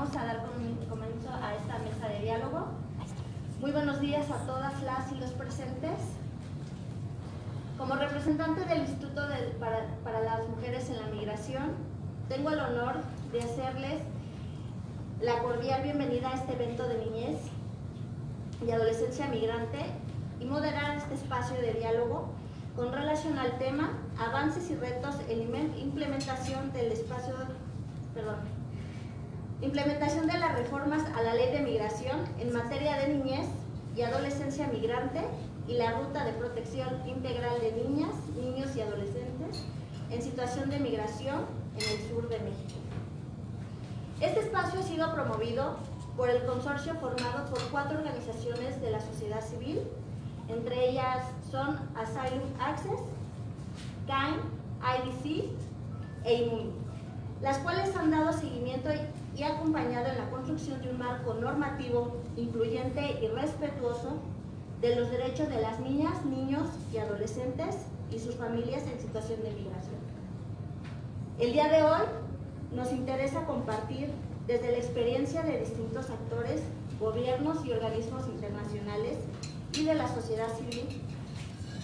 vamos a dar comienzo a esta mesa de diálogo. Muy buenos días a todas las y los presentes. Como representante del Instituto para las Mujeres en la Migración, tengo el honor de hacerles la cordial bienvenida a este evento de niñez y adolescencia migrante y moderar este espacio de diálogo con relación al tema avances y retos en implementación de las reformas a la Ley de Migración en materia de niñez y adolescencia migrante y la ruta de protección integral de niñas, niños y adolescentes en situación de migración en el sur de México. Este espacio ha sido promovido por el consorcio formado por 4 organizaciones de la sociedad civil, entre ellas son Asylum Access, KIND, IDC e IMUI, las cuales han dado seguimiento y acompañado en la construcción de un marco normativo incluyente y respetuoso de los derechos de las niñas, niños y adolescentes y sus familias en situación de migración. El día de hoy nos interesa compartir desde la experiencia de distintos actores, gobiernos y organismos internacionales y de la sociedad civil,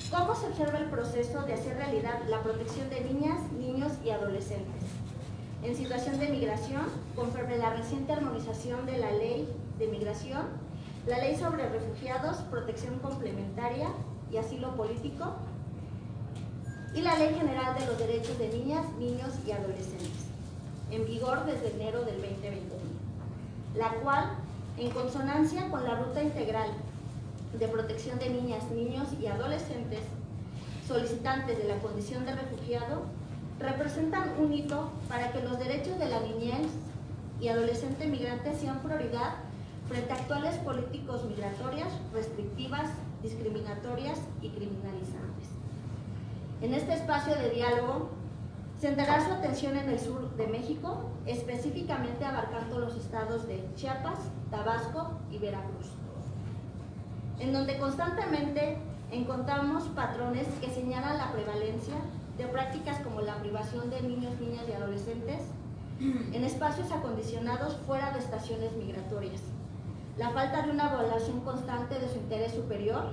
cómo se observa el proceso de hacer realidad la protección de niñas, niños y adolescentes en situación de migración, conforme a la reciente armonización de la Ley de Migración, la Ley sobre Refugiados, Protección Complementaria y Asilo Político, y la Ley General de los Derechos de Niñas, Niños y Adolescentes, en vigor desde enero del 2021, la cual, en consonancia con la Ruta Integral de Protección de Niñas, Niños y Adolescentes solicitantes de la condición de refugiado, representan un hito para que los derechos de la niñez y adolescente migrante sean prioridad frente a actuales políticas migratorias restrictivas, discriminatorias y criminalizantes. En este espacio de diálogo, centrará su atención en el sur de México, específicamente abarcando los estados de Chiapas, Tabasco y Veracruz, en donde constantemente encontramos patrones que señalan la prevalencia de prácticas como la privación de niños, niñas y adolescentes en espacios acondicionados fuera de estaciones migratorias, la falta de una evaluación constante de su interés superior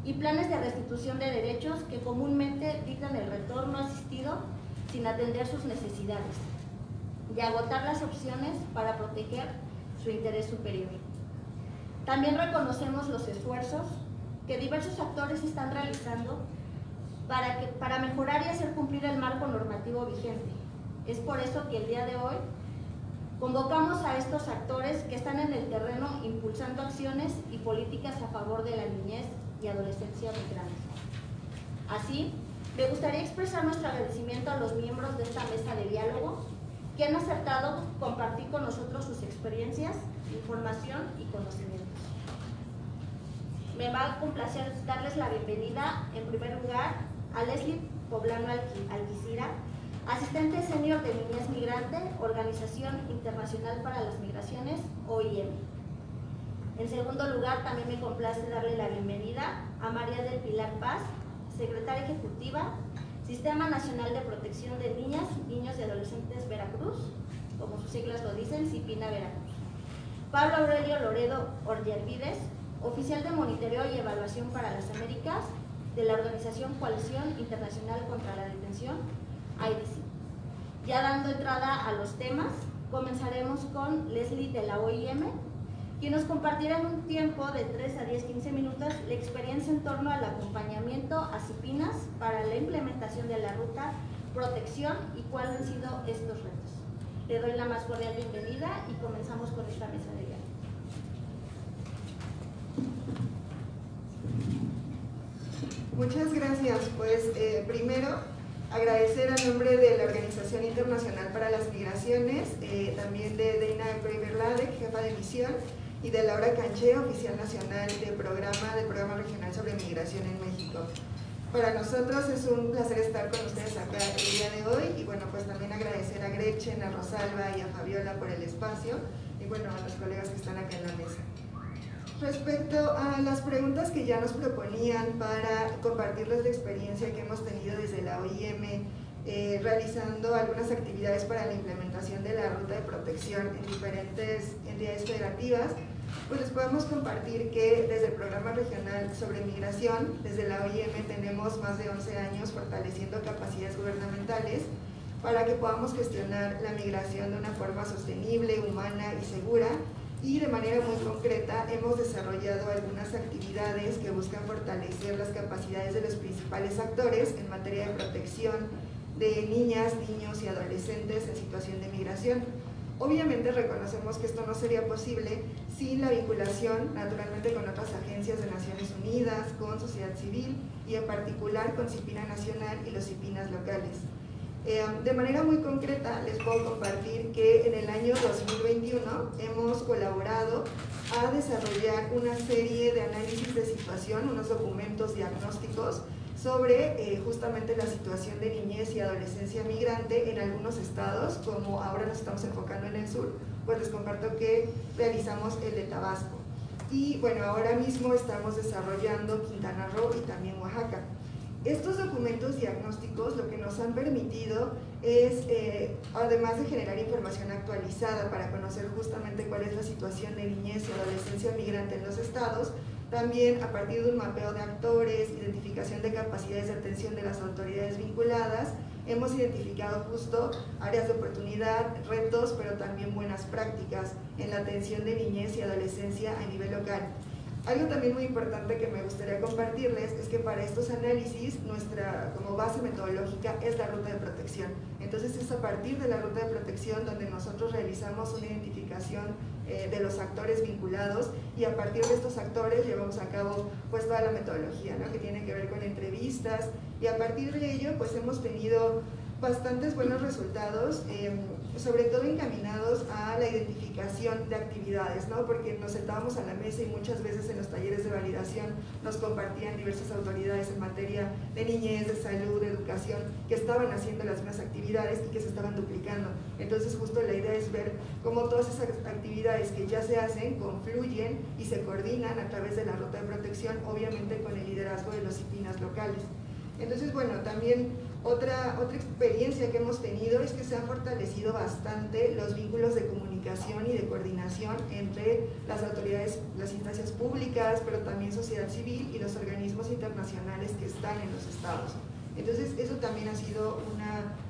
y planes de restitución de derechos que comúnmente dictan el retorno asistido sin atender sus necesidades y agotar las opciones para proteger su interés superior. También reconocemos los esfuerzos que diversos actores están realizando para mejorar y hacer cumplir el marco normativo vigente. Es por eso que el día de hoy convocamos a estos actores que están en el terreno impulsando acciones y políticas a favor de la niñez y adolescencia migrante. Así, me gustaría expresar nuestro agradecimiento a los miembros de esta mesa de diálogo que han aceptado compartir con nosotros sus experiencias, información y conocimientos. Me va a complacer darles la bienvenida, en primer lugar, a Leslie Poblano Alquicira, asistente senior de Niñez Migrante, Organización Internacional para las Migraciones, OIM. En segundo lugar, también me complace darle la bienvenida a María del Pilar Paz, secretaria ejecutiva, Sistema Nacional de Protección de Niñas, Niños y Adolescentes Veracruz, como sus siglas lo dicen, CIPINA Veracruz. Pablo Aurelio Loredo Orllervides, oficial de monitoreo y evaluación para las Américas de la Organización Coalición Internacional contra la Detención, IDC. Ya dando entrada a los temas, comenzaremos con Leslie de la OIM, quien nos compartirá en un tiempo de 3 a 10-15 minutos la experiencia en torno al acompañamiento a CIPINAS para la implementación de la ruta protección y cuáles han sido estos retos. Le doy la más cordial bienvenida y comenzamos con esta mesa de diálogo. Muchas gracias. Pues primero agradecer a nombre de la Organización Internacional para las Migraciones, también de Dana Preverlade, jefa de misión, y de Laura Canché, oficial nacional del programa regional sobre migración en México. Para nosotros es un placer estar con ustedes acá el día de hoy y bueno, pues también agradecer a Gretchen, a Rosalba y a Fabiola por el espacio y bueno, a los colegas que están acá en la mesa. Respecto a las preguntas que ya nos proponían para compartirles la experiencia que hemos tenido desde la OIM realizando algunas actividades para la implementación de la la ruta de protección en diferentes entidades federativas, pues les podemos compartir que desde el Programa Regional sobre Migración, desde la OIM, tenemos más de 11 años fortaleciendo capacidades gubernamentales para que podamos gestionar la migración de una forma sostenible, humana y segura. Y de manera muy concreta hemos desarrollado algunas actividades que buscan fortalecer las capacidades de los principales actores en materia de protección de niñas, niños y adolescentes en situación de migración. Obviamente reconocemos que esto no sería posible sin la vinculación, naturalmente, con otras agencias de Naciones Unidas, con sociedad civil y en particular con CIPINA Nacional y los CIPINAs locales. De manera muy concreta les puedo compartir que en el año 2021 hemos colaborado a desarrollar una serie de análisis de situación, unos documentos diagnósticos sobre justamente la situación de niñez y adolescencia migrante en algunos estados, como ahora nos estamos enfocando en el sur, pues les comparto que realizamos el de Tabasco. Y bueno, ahora mismo estamos desarrollando Quintana Roo y también Oaxaca. Estos documentos diagnósticos lo que nos han permitido es, además de generar información actualizada para conocer justamente cuál es la situación de niñez y adolescencia migrante en los estados, también a partir de un mapeo de actores, identificación de capacidades de atención de las autoridades vinculadas, hemos identificado justo áreas de oportunidad, retos, pero también buenas prácticas en la atención de niñez y adolescencia a nivel local. Algo también muy importante que me gustaría compartirles es que para estos análisis nuestra como base metodológica es la ruta de protección. Entonces es a partir de la ruta de protección donde nosotros realizamos una identificación de los actores vinculados y a partir de estos actores llevamos a cabo pues toda la metodología, ¿no?, que tiene que ver con entrevistas, y a partir de ello pues hemos tenido bastantes buenos resultados, sobre todo encaminados a la identificación de actividades, ¿no? Porque nos sentábamos a la mesa y muchas veces en los talleres de validación nos compartían diversas autoridades en materia de niñez, de salud, de educación, que estaban haciendo las mismas actividades y que se estaban duplicando. Entonces justo la idea es ver cómo todas esas actividades que ya se hacen confluyen y se coordinan a través de la ruta de protección, obviamente con el liderazgo de los CIPINAs locales. Entonces, bueno, también otra experiencia que hemos tenido es que se han fortalecido bastante los vínculos de comunicación y de coordinación entre las autoridades, las instancias públicas, pero también sociedad civil y los organismos internacionales que están en los estados. Entonces, eso también ha sido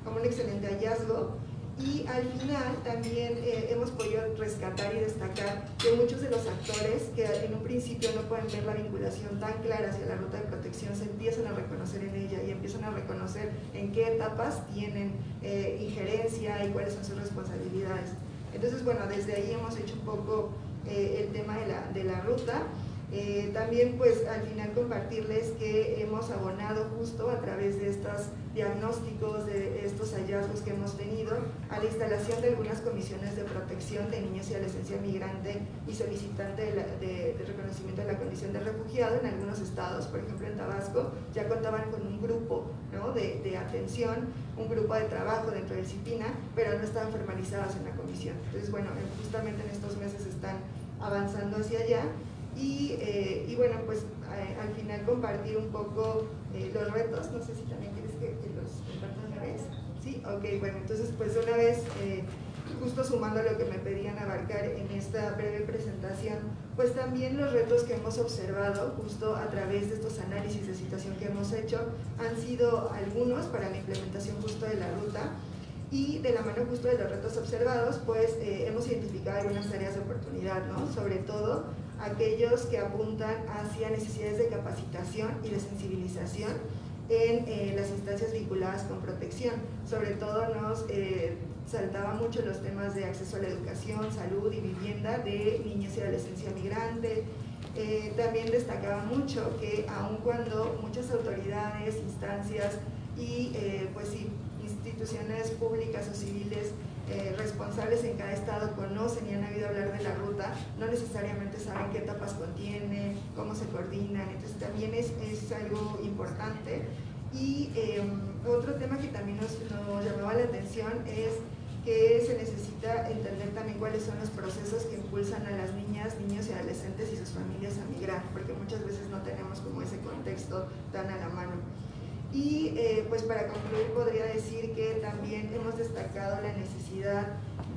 como un excelente hallazgo. Y al final también hemos podido rescatar y destacar que muchos de los actores que en un principio no pueden ver la vinculación tan clara hacia la ruta de protección se empiezan a reconocer en ella y empiezan a reconocer en qué etapas tienen injerencia y cuáles son sus responsabilidades. Entonces, bueno, desde ahí hemos hecho un poco el tema de la ruta. También pues al final compartirles que hemos abonado justo a través de estos diagnósticos, de estos hallazgos que hemos tenido, a la instalación de algunas comisiones de protección de niños y adolescencia migrante y solicitante de reconocimiento de la condición de refugiado en algunos estados. Por ejemplo, en Tabasco ya contaban con un grupo, ¿no?, de atención, un grupo de trabajo dentro del CIPINA, pero no estaban formalizados en la comisión. Entonces, bueno, justamente en estos meses están avanzando hacia allá. Y bueno, pues al final compartir un poco los retos. No sé si también quieres que los compartas una vez. Sí, ok, bueno, entonces pues una vez, justo sumando a lo que me pedían abarcar en esta breve presentación, pues también los retos que hemos observado justo a través de estos análisis de situación que hemos hecho han sido algunos para la implementación justo de la ruta. Y de la mano justo de los retos observados, pues hemos identificado algunas áreas de oportunidad, ¿no? Sobre todo aquellos que apuntan hacia necesidades de capacitación y de sensibilización en las instancias vinculadas con protección. Sobre todo nos saltaba mucho los temas de acceso a la educación, salud y vivienda de niñez y adolescencia migrante. También destacaba mucho que aun cuando muchas autoridades, instancias y pues sí, instituciones públicas o civiles responsables en cada estado conocen y han oído hablar de la ruta, no necesariamente saben qué etapas contiene, cómo se coordinan. Entonces también es algo importante. Y otro tema que también nos llamaba la atención es que se necesita entender también cuáles son los procesos que impulsan a las niñas, niños y adolescentes y sus familias a migrar, porque muchas veces no tenemos como ese contexto tan a la mano. Y pues para concluir podría decir que también hemos destacado la necesidad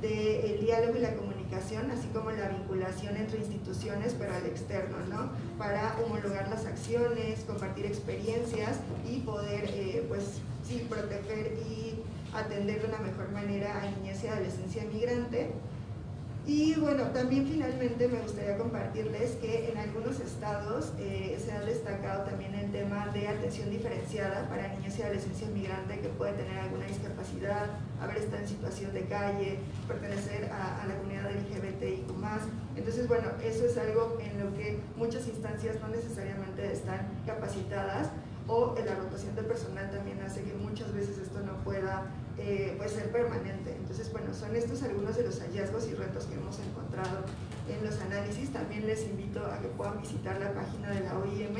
del diálogo y la comunicación, así como la vinculación entre instituciones, pero al externo, ¿no? Para homologar las acciones, compartir experiencias y poder, pues sí, proteger y atender de una mejor manera a niñez y adolescencia migrante. Y bueno, también finalmente me gustaría compartirles que en algunos estados se ha destacado también el tema de atención diferenciada para niños y adolescencia migrante que puede tener alguna discapacidad, haber estado en situación de calle, pertenecer a la comunidad LGBTIQ+. Entonces, bueno, eso es algo en lo que muchas instancias no necesariamente están capacitadas, o la rotación de personal también hace que muchas veces esto no pueda pues ser permanente. Entonces, bueno, son estos algunos de los hallazgos y retos que hemos encontrado en los análisis. También les invito a que puedan visitar la página de la OIM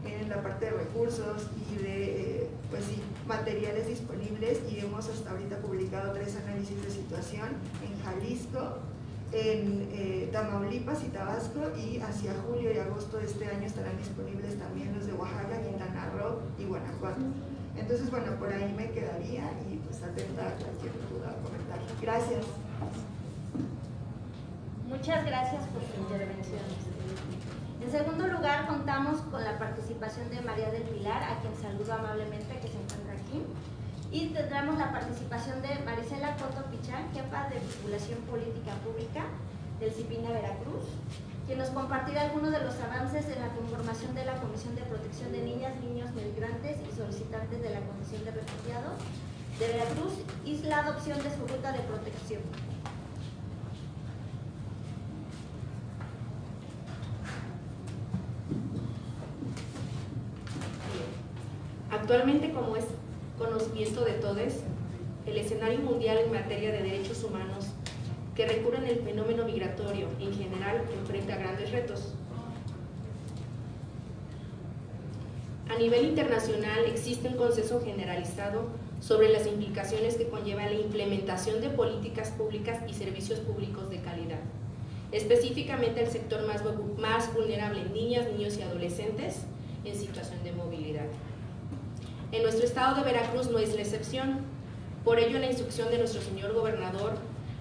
en la parte de recursos y de pues sí, materiales disponibles, y hemos hasta ahorita publicado 3 análisis de situación en Jalisco, en Tamaulipas y Tabasco, y hacia julio y agosto de este año estarán disponibles también los de Oaxaca, Quintana Roo y Guanajuato. Entonces, bueno, por ahí me quedaría y pues atenta a cualquier duda o comentario. Gracias. Muchas gracias por su intervención. En segundo lugar, contamos con la participación de María del Pilar, a quien saludo amablemente, que se encuentra aquí. Y tendremos la participación de Marisela Coto Pichán, jefa de vinculación política pública del CIPINA Veracruz, quien nos compartirá algunos de los avances en la conformación de la Comisión de Protección de Niñas, Niños Migrantes y Solicitantes de la Condición de Refugiados de Veracruz y la adopción de su ruta de protección. Actualmente, como es conocimiento de todos, el escenario mundial en materia de derechos humanos que recurren al fenómeno migratorio en general enfrenta grandes retos. A nivel internacional existe un consenso generalizado sobre las implicaciones que conlleva la implementación de políticas públicas y servicios públicos de calidad, específicamente el sector más vulnerable, niñas, niños y adolescentes en situación de movilidad. En nuestro estado de Veracruz no es la excepción. Por ello, la instrucción de nuestro señor gobernador,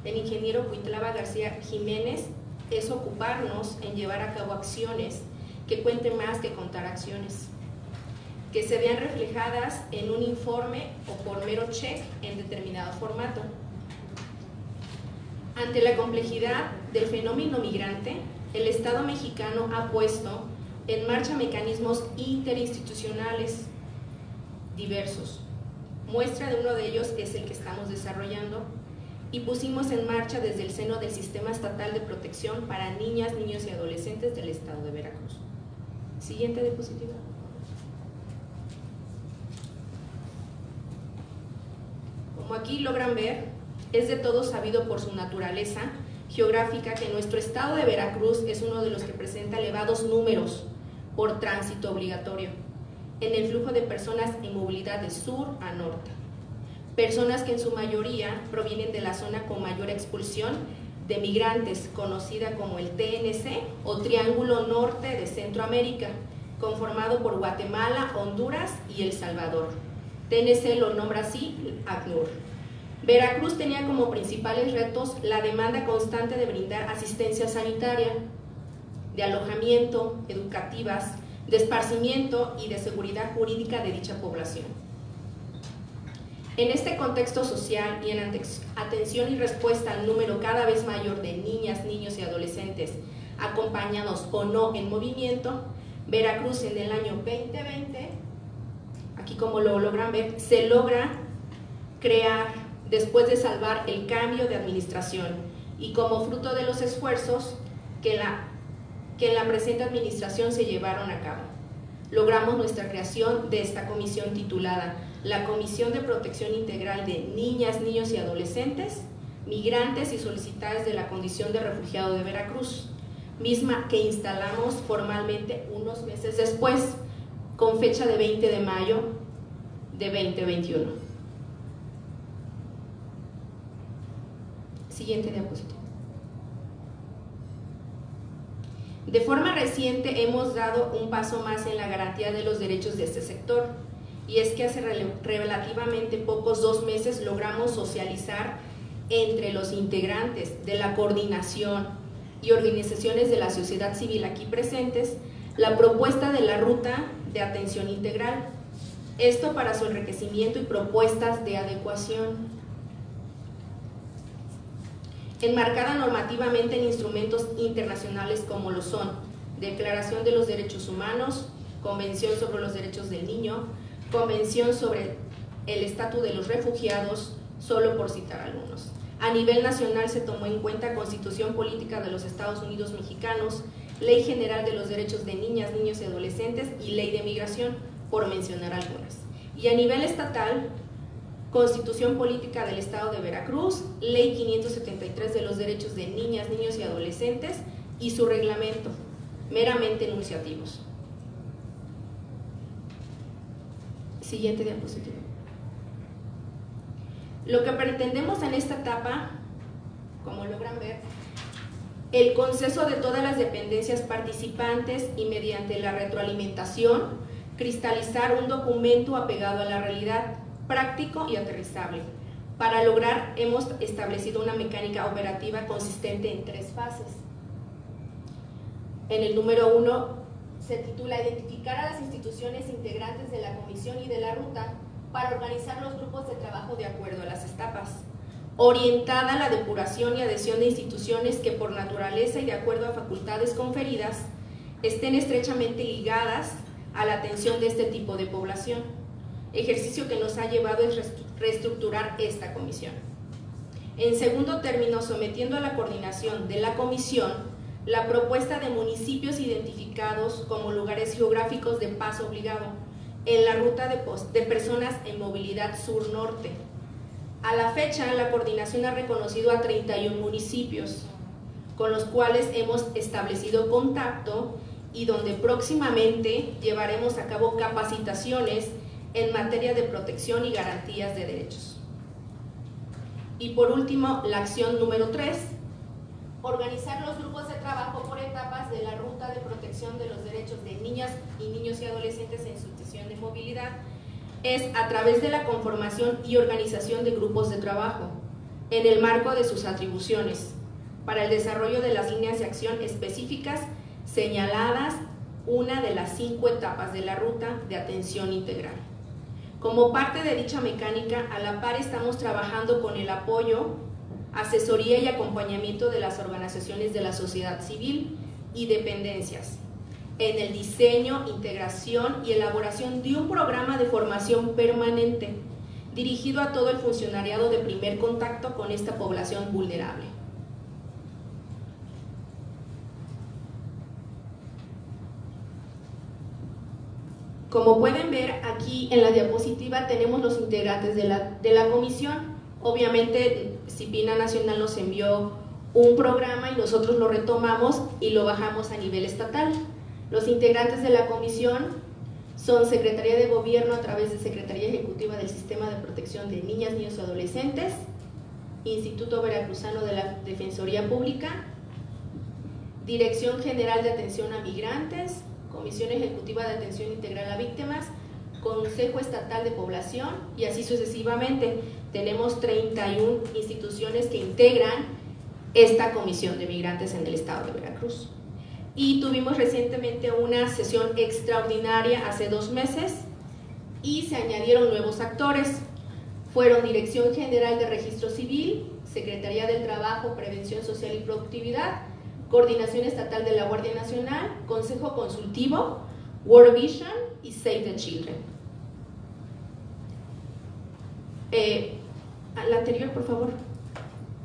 el ingeniero Cuitlava García Jiménez, es ocuparnos en llevar a cabo acciones que cuenten más que contar acciones, que se vean reflejadas en un informe o por mero check en determinado formato. Ante la complejidad del fenómeno migrante, el Estado mexicano ha puesto en marcha mecanismos interinstitucionales diversos. Muestra de uno de ellos es el que estamos desarrollando y pusimos en marcha desde el seno del Sistema Estatal de Protección para Niñas, Niños y Adolescentes del Estado de Veracruz. Siguiente diapositiva. Como aquí logran ver, es de todo sabido por su naturaleza geográfica que nuestro estado de Veracruz es uno de los que presenta elevados números por tránsito obligatorio en el flujo de personas en movilidad de sur a norte. Personas que en su mayoría provienen de la zona con mayor expulsión de migrantes, conocida como el TNC o Triángulo Norte de Centroamérica, conformado por Guatemala, Honduras y El Salvador. TNC lo nombra así ACNUR. Veracruz tenía como principales retos la demanda constante de brindar asistencia sanitaria, de alojamiento, educativas, de esparcimiento y de seguridad jurídica de dicha población. En este contexto social y en atención y respuesta al número cada vez mayor de niñas, niños y adolescentes acompañados o no en movimiento, Veracruz en el año 2020, aquí como lo logran ver, se logra crear después de salvar el cambio de administración y como fruto de los esfuerzos que en la presente administración se llevaron a cabo. Logramos nuestra creación de esta comisión titulada la Comisión de Protección Integral de Niñas, Niños y Adolescentes, Migrantes y Solicitantes de la Condición de Refugiado de Veracruz, misma que instalamos formalmente unos meses después, con fecha de 20 de mayo de 2021. Siguiente diapositiva. De forma reciente hemos dado un paso más en la garantía de los derechos de este sector y es que hace relativamente pocos, 2 meses, logramos socializar entre los integrantes de la coordinación y organizaciones de la sociedad civil aquí presentes la propuesta de la ruta de atención integral, esto para su enriquecimiento y propuestas de adecuación, enmarcada normativamente en instrumentos internacionales como lo son Declaración de los Derechos Humanos, Convención sobre los Derechos del Niño, Convención sobre el Estatus de los Refugiados, solo por citar algunos. A nivel nacional se tomó en cuenta Constitución Política de los Estados Unidos Mexicanos, Ley General de los Derechos de Niñas, Niños y Adolescentes y Ley de Migración, por mencionar algunas. Y a nivel estatal, Constitución Política del Estado de Veracruz, Ley 573 de los Derechos de Niñas, Niños y Adolescentes y su reglamento, meramente enunciativos. Siguiente diapositiva. Lo que pretendemos en esta etapa, como logran ver, el consenso de todas las dependencias participantes y mediante la retroalimentación, cristalizar un documento apegado a la realidad, práctico y aterrizable. Para lograr, hemos establecido una mecánica operativa consistente en 3 fases. En el número 1 se titula Identificar a las instituciones integrantes de la comisión y de la ruta para organizar los grupos de trabajo de acuerdo a las etapas. Orientada a la depuración y adhesión de instituciones que por naturaleza y de acuerdo a facultades conferidas estén estrechamente ligadas a la atención de este tipo de población, ejercicio que nos ha llevado a reestructurar esta comisión. En segundo término, sometiendo a la coordinación de la comisión la propuesta de municipios identificados como lugares geográficos de paso obligado en la ruta de personas en movilidad sur-norte. A la fecha, la coordinación ha reconocido a 31 municipios, con los cuales hemos establecido contacto y donde próximamente llevaremos a cabo capacitaciones en materia de protección y garantías de derechos. Y por último, la acción número 3, organizar los grupos de trabajo por etapas de la ruta de protección de los derechos de niñas y niños y adolescentes en situación de movilidad, es a través de la conformación y organización de grupos de trabajo, en el marco de sus atribuciones, para el desarrollo de las líneas de acción específicas señaladas una de las 5 etapas de la ruta de atención integral. Como parte de dicha mecánica, a la par estamos trabajando con el apoyo, asesoría y acompañamiento de las organizaciones de la sociedad civil y dependencias, en el diseño, integración y elaboración de un programa de formación permanente dirigido a todo el funcionariado de primer contacto con esta población vulnerable. Como pueden ver aquí en la diapositiva tenemos los integrantes de la comisión. Obviamente CIPINA Nacional nos envió un programa y nosotros lo retomamos y lo bajamos a nivel estatal. Los integrantes de la comisión son Secretaría de Gobierno a través de Secretaría Ejecutiva del Sistema de Protección de Niñas, Niños y Adolescentes, Instituto Veracruzano de la Defensoría Pública, Dirección General de Atención a Migrantes, Comisión Ejecutiva de Atención Integral a Víctimas, Consejo Estatal de Población y así sucesivamente. Tenemos 31 instituciones que integran esta Comisión de Migrantes en el Estado de Veracruz. Y tuvimos recientemente una sesión extraordinaria hace 2 meses y se añadieron nuevos actores. Fueron Dirección General de Registro Civil, Secretaría del Trabajo, Prevención Social y Productividad, Coordinación Estatal de la Guardia Nacional, Consejo Consultivo, World Vision y Save the Children. La anterior, por favor.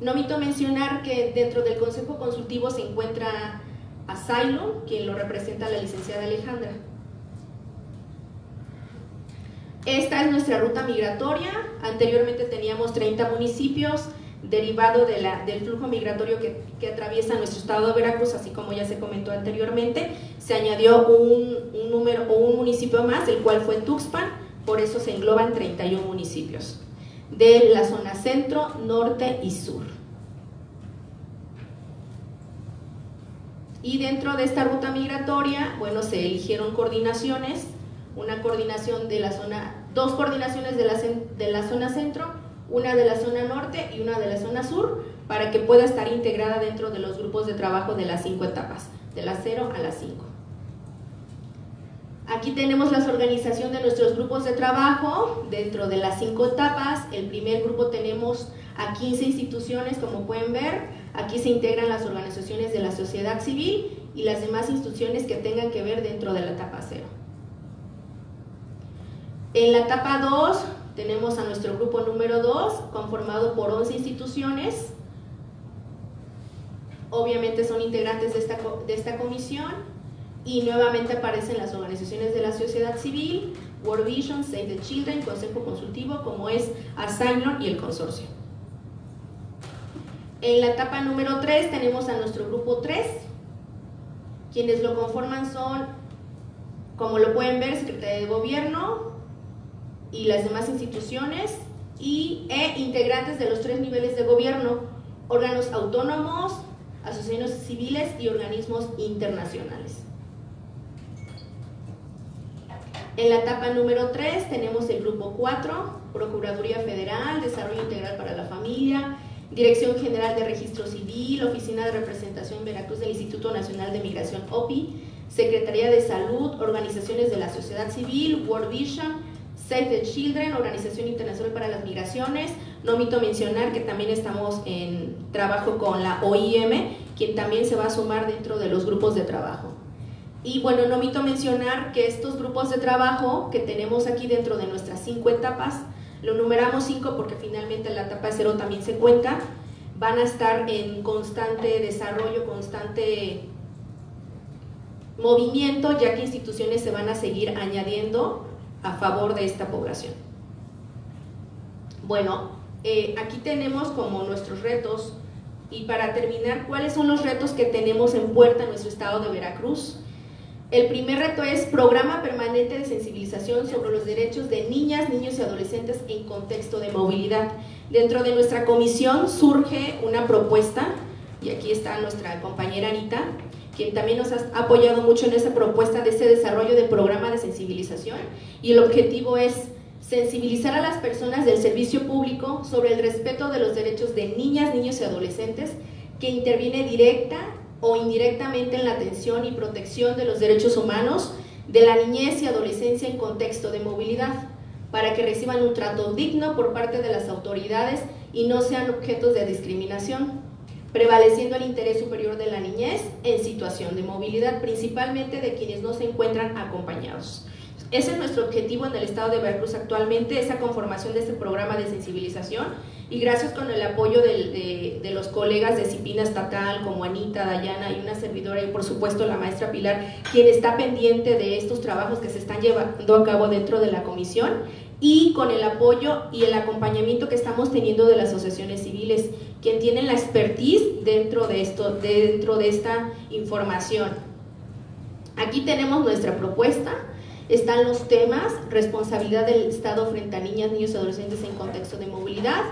No omito mencionar que dentro del Consejo Consultivo se encuentra Asylum, quien lo representa la licenciada Alejandra. Esta es nuestra ruta migratoria. Anteriormente teníamos 30 municipios, derivado del flujo migratorio que atraviesa nuestro estado de Veracruz, así como ya se comentó anteriormente. Se añadió un número o un municipio más, el cual fue Tuxpan, por eso se engloban 31 municipios de la zona centro, norte y sur. Y dentro de esta ruta migratoria, bueno, se eligieron coordinaciones, una coordinación de la zona 2 coordinaciones de la zona centro, una de la zona norte y una de la zona sur, para que pueda estar integrada dentro de los grupos de trabajo de las 5 etapas, de las 0 a las 5. Aquí tenemos la organización de nuestros grupos de trabajo dentro de las 5 etapas. El primer grupo tenemos a 15 instituciones, como pueden ver. Aquí se integran las organizaciones de la sociedad civil y las demás instituciones que tengan que ver dentro de la etapa 0. En la etapa 2 tenemos a nuestro grupo número 2, conformado por 11 instituciones. Obviamente son integrantes de esta comisión. Y nuevamente aparecen las organizaciones de la sociedad civil, World Vision, Save the Children, Consejo Consultivo, como es Assignor y el consorcio. En la etapa número 3 tenemos a nuestro grupo 3, quienes lo conforman son, como lo pueden ver, Secretaría de Gobierno y las demás instituciones e integrantes de los 3 niveles de gobierno, órganos autónomos, asociaciones civiles y organismos internacionales. En la etapa número 3 tenemos el grupo 4, Procuraduría Federal, Desarrollo Integral para la Familia, Dirección General de Registro Civil, Oficina de Representación en Veracruz del Instituto Nacional de Migración OPI, Secretaría de Salud, Organizaciones de la Sociedad Civil, World Vision, Save the Children, Organización Internacional para las Migraciones. No omito mencionar que también estamos en trabajo con la OIM, quien también se va a sumar dentro de los grupos de trabajo. Y bueno, no omito mencionar que estos grupos de trabajo que tenemos aquí dentro de nuestras 5 etapas, lo numeramos 5 porque finalmente la etapa 0 también se cuenta, van a estar en constante desarrollo, constante movimiento, ya que instituciones se van a seguir añadiendo a favor de esta población. Bueno, aquí tenemos como nuestros retos, y para terminar, ¿cuáles son los retos que tenemos en puerta en nuestro estado de Veracruz? El primer reto es Programa Permanente de Sensibilización sobre los Derechos de Niñas, Niños y Adolescentes en Contexto de Movilidad. Dentro de nuestra comisión surge una propuesta, y aquí está nuestra compañera Anita, quien también nos ha apoyado mucho en esa propuesta de ese desarrollo de programa de sensibilización, y el objetivo es sensibilizar a las personas del servicio público sobre el respeto de los derechos de niñas, niños y adolescentes, que interviene directa o indirectamente en la atención y protección de los derechos humanos de la niñez y adolescencia en contexto de movilidad, para que reciban un trato digno por parte de las autoridades y no sean objetos de discriminación, prevaleciendo el interés superior de la niñez en situación de movilidad, principalmente de quienes no se encuentran acompañados. Ese es nuestro objetivo en el estado de Veracruz actualmente, esa conformación de este programa de sensibilización, y gracias con el apoyo de los colegas de CIPINA estatal como Anita, Dayana y una servidora, y por supuesto la maestra Pilar, quien está pendiente de estos trabajos que se están llevando a cabo dentro de la comisión, y con el apoyo y el acompañamiento que estamos teniendo de las asociaciones civiles, quien tienen la expertise dentro de esta información. Aquí tenemos nuestra propuesta. Están los temas: responsabilidad del Estado frente a niñas, niños y adolescentes en contexto de movilidad,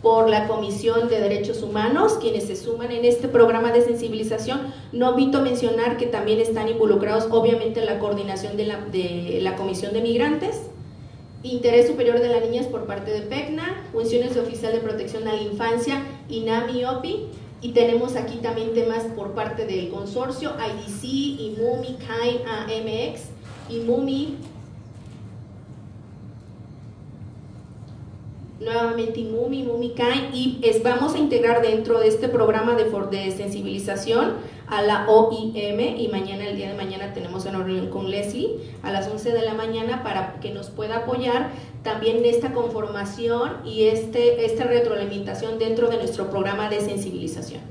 por la Comisión de Derechos Humanos, quienes se suman en este programa de sensibilización. No omito mencionar que también están involucrados obviamente en la coordinación de la Comisión de Migrantes, Interés Superior de la Niñez por parte de PECNA, Funciones de Oficial de Protección a la Infancia, INAMI y OPI, y tenemos aquí también temas por parte del consorcio, IDC, IMUMI, CAI, AMX, IMUMI, nuevamente IMUMI, CAI, y vamos a integrar dentro de este programa de sensibilización a la OIM, y mañana, el día de mañana, tenemos una reunión con Leslie a las 11 de la mañana para que nos pueda apoyar también en esta conformación y esta retroalimentación dentro de nuestro programa de sensibilización.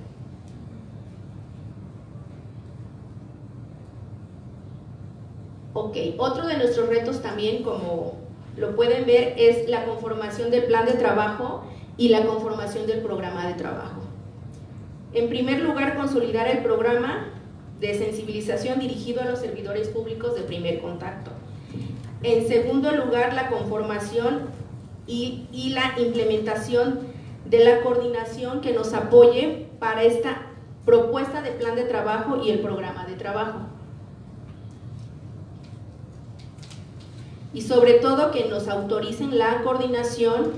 Ok, otro de nuestros retos también, como lo pueden ver, es la conformación del plan de trabajo y la conformación del programa de trabajo. En primer lugar, consolidar el programa de sensibilización dirigido a los servidores públicos de primer contacto. En segundo lugar, la conformación y la implementación de la coordinación que nos apoye para esta propuesta de plan de trabajo y el programa de trabajo. y sobre todo que nos autoricen la coordinación,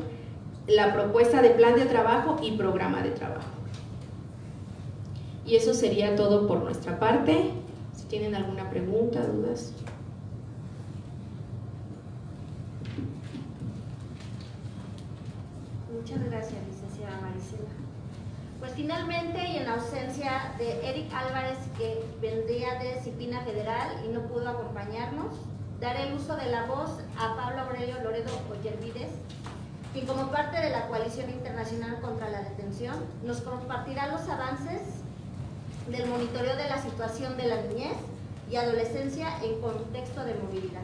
la propuesta de plan de trabajo y programa de trabajo. Y eso sería todo por nuestra parte. Si tienen alguna pregunta, dudas. Muchas gracias, licenciada Marisela. Pues finalmente, y en ausencia de Eric Álvarez, que vendría de Disciplina Federal y no pudo acompañarnos, daré el uso de la voz a Pablo Aurelio Loredo Ollervides, quien como parte de la Coalición Internacional contra la Detención nos compartirá los avances del monitoreo de la situación de la niñez y adolescencia en contexto de movilidad,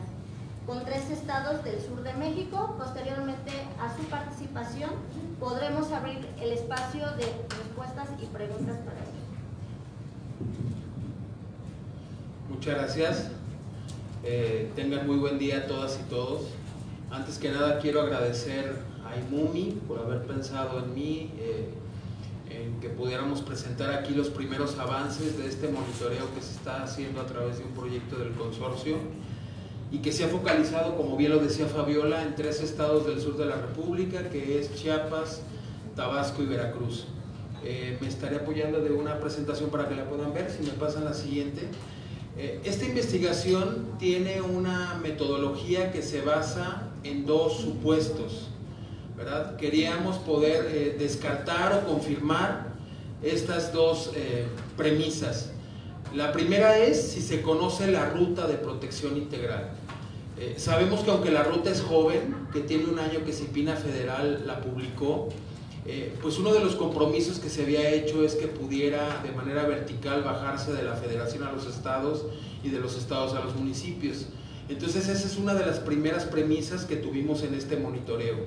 con 3 estados del sur de México. Posteriormente a su participación podremos abrir el espacio de respuestas y preguntas para él. Muchas gracias. Tengan muy buen día todas y todos. Antes que nada quiero agradecer a IMUMI por haber pensado en mí, en que pudiéramos presentar aquí los primeros avances de este monitoreo que se está haciendo a través de un proyecto del consorcio y que se ha focalizado, como bien lo decía Fabiola, en 3 estados del sur de la República, que es Chiapas, Tabasco y Veracruz. Me estaré apoyando de una presentación para que la puedan ver, si me pasan la siguiente. Esta investigación tiene una metodología que se basa en 2 supuestos, ¿verdad? Queríamos poder descartar o confirmar estas 2 premisas. La primera es si se conoce la ruta de protección integral. Sabemos que aunque la ruta es joven, que tiene 1 año que Disciplina Federal la publicó, pues uno de los compromisos que se había hecho es que pudiera de manera vertical bajarse de la federación a los estados y de los estados a los municipios. Entonces esa es una de las primeras premisas que tuvimos en este monitoreo.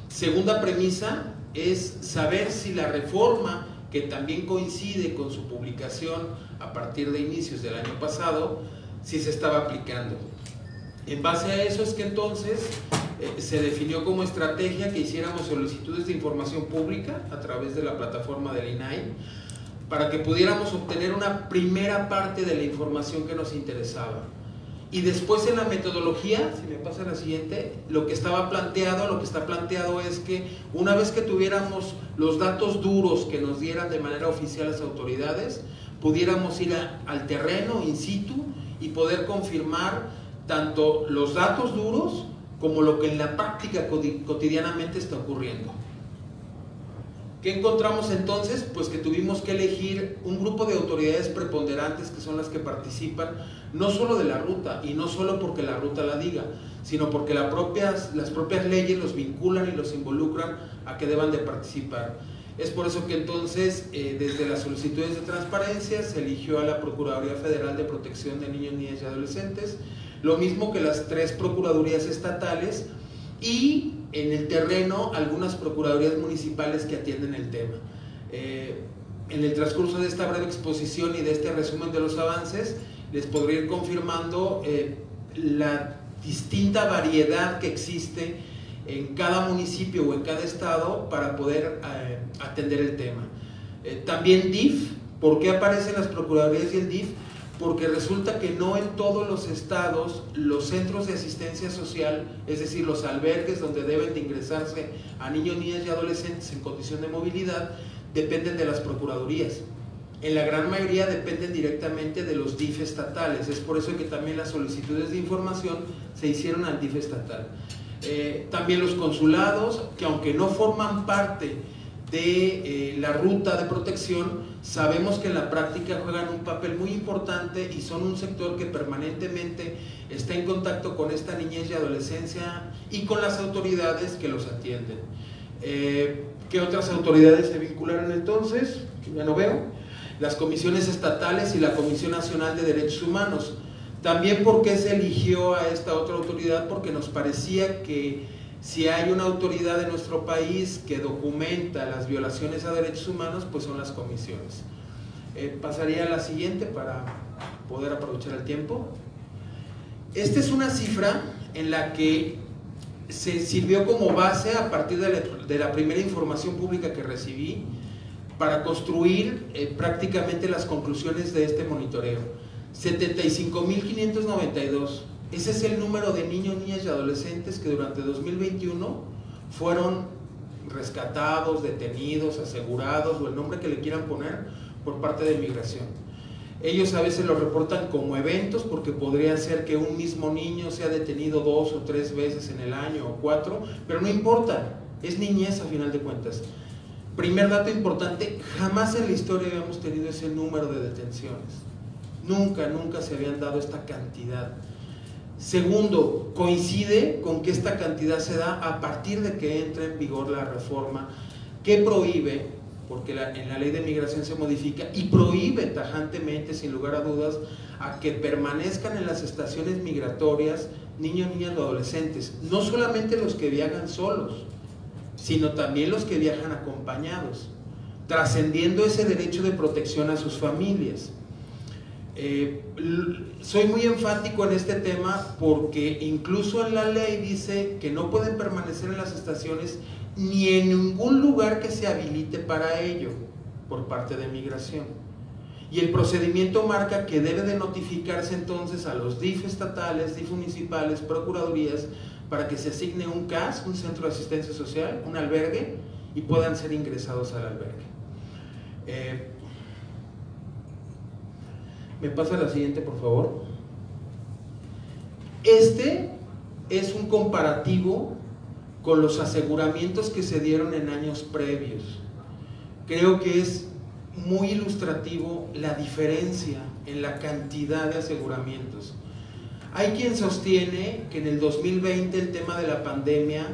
Segunda premisa es saber si la reforma, que también coincide con su publicación a partir de inicios del año pasado, si se estaba aplicando. En base a eso es que entonces se definió como estrategia que hiciéramos solicitudes de información pública a través de la plataforma del INAI para que pudiéramos obtener una primera parte de la información que nos interesaba. Y después en la metodología, si me pasa la siguiente, lo que está planteado es que una vez que tuviéramos los datos duros que nos dieran de manera oficial las autoridades, pudiéramos ir al terreno, in situ, y poder confirmar tanto los datos duros como lo que en la práctica cotidianamente está ocurriendo. ¿Qué encontramos entonces? Pues que tuvimos que elegir un grupo de autoridades preponderantes que son las que participan, no solo de la ruta, y no solo porque la ruta la diga, sino porque las propias leyes los vinculan y los involucran a que deban de participar. Es por eso que entonces, desde las solicitudes de transparencia, se eligió a la Procuraduría Federal de Protección de Niños, Niñas y Adolescentes, lo mismo que las 3 procuradurías estatales, y en el terreno algunas procuradurías municipales que atienden el tema. En el transcurso de esta breve exposición y de este resumen de los avances, les podré ir confirmando la distinta variedad que existe en cada municipio o en cada estado para poder atender el tema. También DIF. ¿Por qué aparecen las procuradurías y el DIF? Porque resulta que no en todos los estados los centros de asistencia social, es decir, los albergues donde deben de ingresarse a niños, niñas y adolescentes en condición de movilidad, dependen de las procuradurías. En la gran mayoría dependen directamente de los DIF estatales. Es por eso que también las solicitudes de información se hicieron al DIF estatal. También los consulados, que aunque no forman parte de la ruta de protección, sabemos que en la práctica juegan un papel muy importante y son un sector que permanentemente está en contacto con esta niñez y adolescencia y con las autoridades que los atienden. ¿Qué otras autoridades se vincularon entonces? Ya no veo. Las comisiones estatales y la Comisión Nacional de Derechos Humanos. También, ¿por qué se eligió a esta otra autoridad? Porque nos parecía que si hay una autoridad en nuestro país que documenta las violaciones a derechos humanos, pues son las comisiones. Pasaría a la siguiente para poder aprovechar el tiempo. Esta es una cifra en la que se sirvió como base a partir de la primera información pública que recibí para construir prácticamente las conclusiones de este monitoreo. 75.592 Ese es el número de niños, niñas y adolescentes que durante 2021 fueron rescatados, detenidos, asegurados, o el nombre que le quieran poner, por parte de Migración. Ellos a veces lo reportan como eventos, porque podría ser que un mismo niño sea detenido 2 o 3 veces en el año, o 4, pero no importa, es niñez a final de cuentas. Primer dato importante, jamás en la historia habíamos tenido ese número de detenciones. Nunca, nunca se habían dado esta cantidad. Segundo, coincide con que esta cantidad se da a partir de que entra en vigor la reforma que prohíbe, porque en la ley de migración se modifica y prohíbe tajantemente, sin lugar a dudas, a que permanezcan en las estaciones migratorias niños, niñas o adolescentes, no solamente los que viajan solos, sino también los que viajan acompañados, trascendiendo ese derecho de protección a sus familias. Soy muy enfático en este tema porque incluso en la ley dice que no pueden permanecer en las estaciones ni en ningún lugar que se habilite para ello por parte de Migración. Y el procedimiento marca que debe de notificarse entonces a los DIF estatales, DIF municipales, procuradurías, para que se asigne un CAS, un centro de asistencia social, un albergue, y puedan ser ingresados al albergue. ¿Me pasa la siguiente, por favor? Este es un comparativo con los aseguramientos que se dieron en años previos. Creo que es muy ilustrativo la diferencia en la cantidad de aseguramientos. Hay quien sostiene que en el 2020 el tema de la pandemia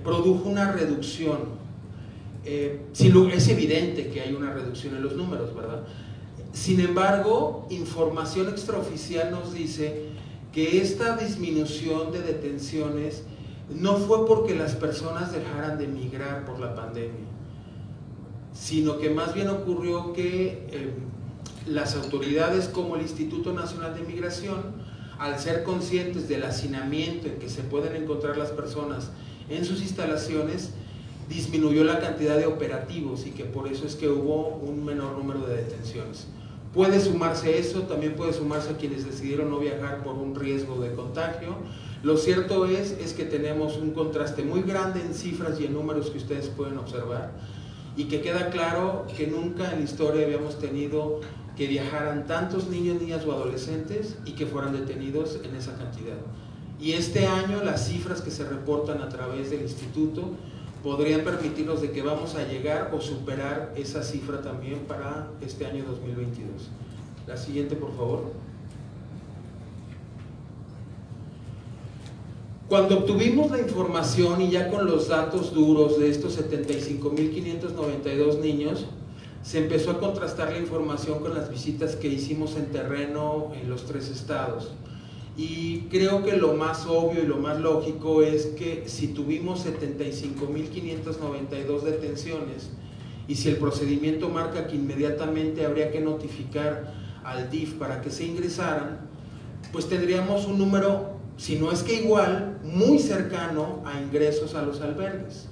produjo una reducción. Es evidente que hay una reducción en los números, ¿verdad? Sin embargo, información extraoficial nos dice que esta disminución de detenciones no fue porque las personas dejaran de migrar por la pandemia, sino que más bien ocurrió que las autoridades como el Instituto Nacional de Migración, al ser conscientes del hacinamiento en que se pueden encontrar las personas en sus instalaciones, disminuyó la cantidad de operativos y que por eso es que hubo un menor número de detenciones. Puede sumarse eso, también puede sumarse a quienes decidieron no viajar por un riesgo de contagio. Lo cierto es que tenemos un contraste muy grande en cifras y en números que ustedes pueden observar, y que queda claro que nunca en la historia habíamos tenido que viajaran tantos niños, niñas o adolescentes y que fueran detenidos en esa cantidad. Y este año las cifras que se reportan a través del instituto podrían permitirnos de que vamos a llegar o superar esa cifra también para este año 2022. La siguiente, por favor. Cuando obtuvimos la información y ya con los datos duros de estos 75.592 niños, se empezó a contrastar la información con las visitas que hicimos en terreno en los 3 estados. Y creo que lo más obvio y lo más lógico es que si tuvimos 75.592 detenciones y si el procedimiento marca que inmediatamente habría que notificar al DIF para que se ingresaran, pues tendríamos un número, si no es que igual, muy cercano a ingresos a los albergues.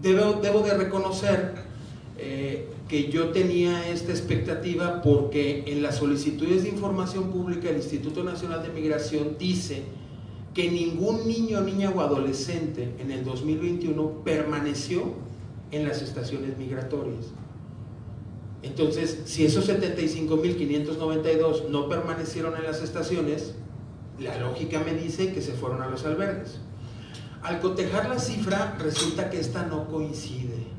Debo de reconocer que yo tenía esta expectativa porque en las solicitudes de información pública el Instituto Nacional de Migración dice que ningún niño, niña o adolescente en el 2021 permaneció en las estaciones migratorias. Entonces, si esos 75.592 no permanecieron en las estaciones, la lógica me dice que se fueron a los albergues. Al cotejar la cifra, resulta que esta no coincide.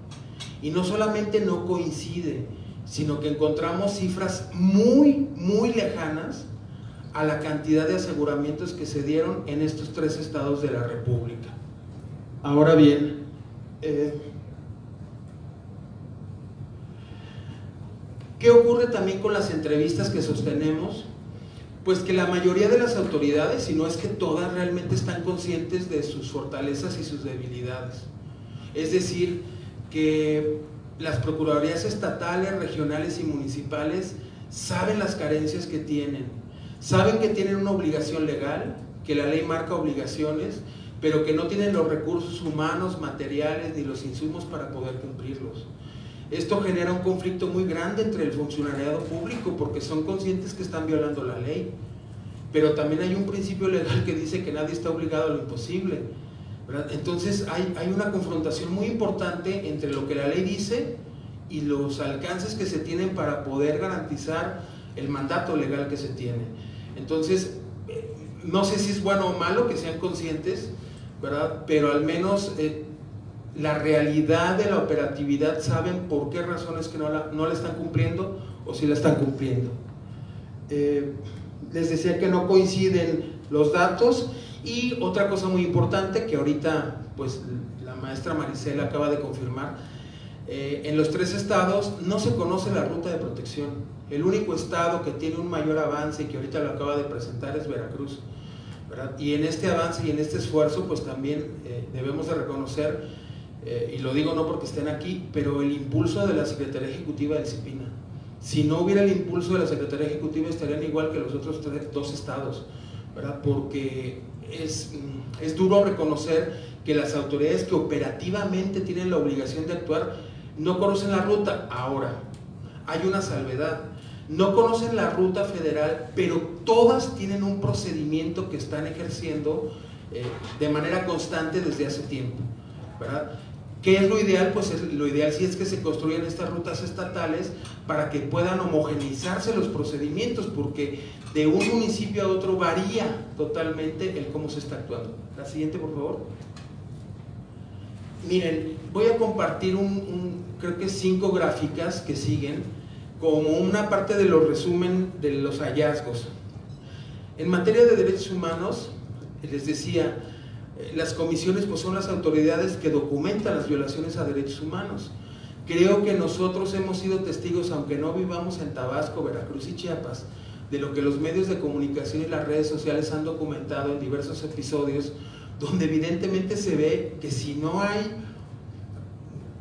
Y no solamente no coincide, sino que encontramos cifras muy, muy lejanas a la cantidad de aseguramientos que se dieron en estos 3 estados de la República. Ahora bien, ¿qué ocurre también con las entrevistas que sostenemos? Pues que la mayoría de las autoridades, si no es que todas, realmente están conscientes de sus fortalezas y sus debilidades. Es decir, que las procuradurías estatales, regionales y municipales saben las carencias que tienen, saben que tienen una obligación legal, que la ley marca obligaciones, pero que no tienen los recursos humanos, materiales ni los insumos para poder cumplirlos. Esto genera un conflicto muy grande entre el funcionariado público porque son conscientes que están violando la ley, pero también hay un principio legal que dice que nadie está obligado a lo imposible, ¿verdad? Entonces hay una confrontación muy importante entre lo que la ley dice y los alcances que se tienen para poder garantizar el mandato legal que se tiene. Entonces, no sé si es bueno o malo que sean conscientes, ¿verdad? Pero al menos la realidad de la operatividad saben por qué razones que no la están cumpliendo o si la están cumpliendo. Les decía que no coinciden los datos, y otra cosa muy importante que ahorita pues la maestra Maricela acaba de confirmar, en los 3 estados no se conoce la ruta de protección. El único estado que tiene un mayor avance y que ahorita lo acaba de presentar es Veracruz, ¿verdad? Y en este avance y en este esfuerzo pues también debemos de reconocer, y lo digo no porque estén aquí, pero el impulso de la Secretaría Ejecutiva del CIPINA. Si no hubiera el impulso de la Secretaría Ejecutiva estarían igual que los otros 2 estados, ¿verdad? Porque es duro reconocer que las autoridades que operativamente tienen la obligación de actuar no conocen la ruta. Ahora, hay una salvedad: no conocen la ruta federal, pero todas tienen un procedimiento que están ejerciendo de manera constante desde hace tiempo, ¿verdad? ¿Qué es lo ideal? Pues lo ideal sí es que se construyan estas rutas estatales para que puedan homogeneizarse los procedimientos, porque de un municipio a otro varía totalmente el cómo se está actuando. La siguiente, por favor. Miren, voy a compartir creo que 5 gráficas que siguen como una parte de los resumen de los hallazgos. En materia de derechos humanos, les decía, las comisiones pues son las autoridades que documentan las violaciones a derechos humanos. Creo que nosotros hemos sido testigos, aunque no vivamos en Tabasco, Veracruz y Chiapas, de lo que los medios de comunicación y las redes sociales han documentado en diversos episodios, donde evidentemente se ve que si no hay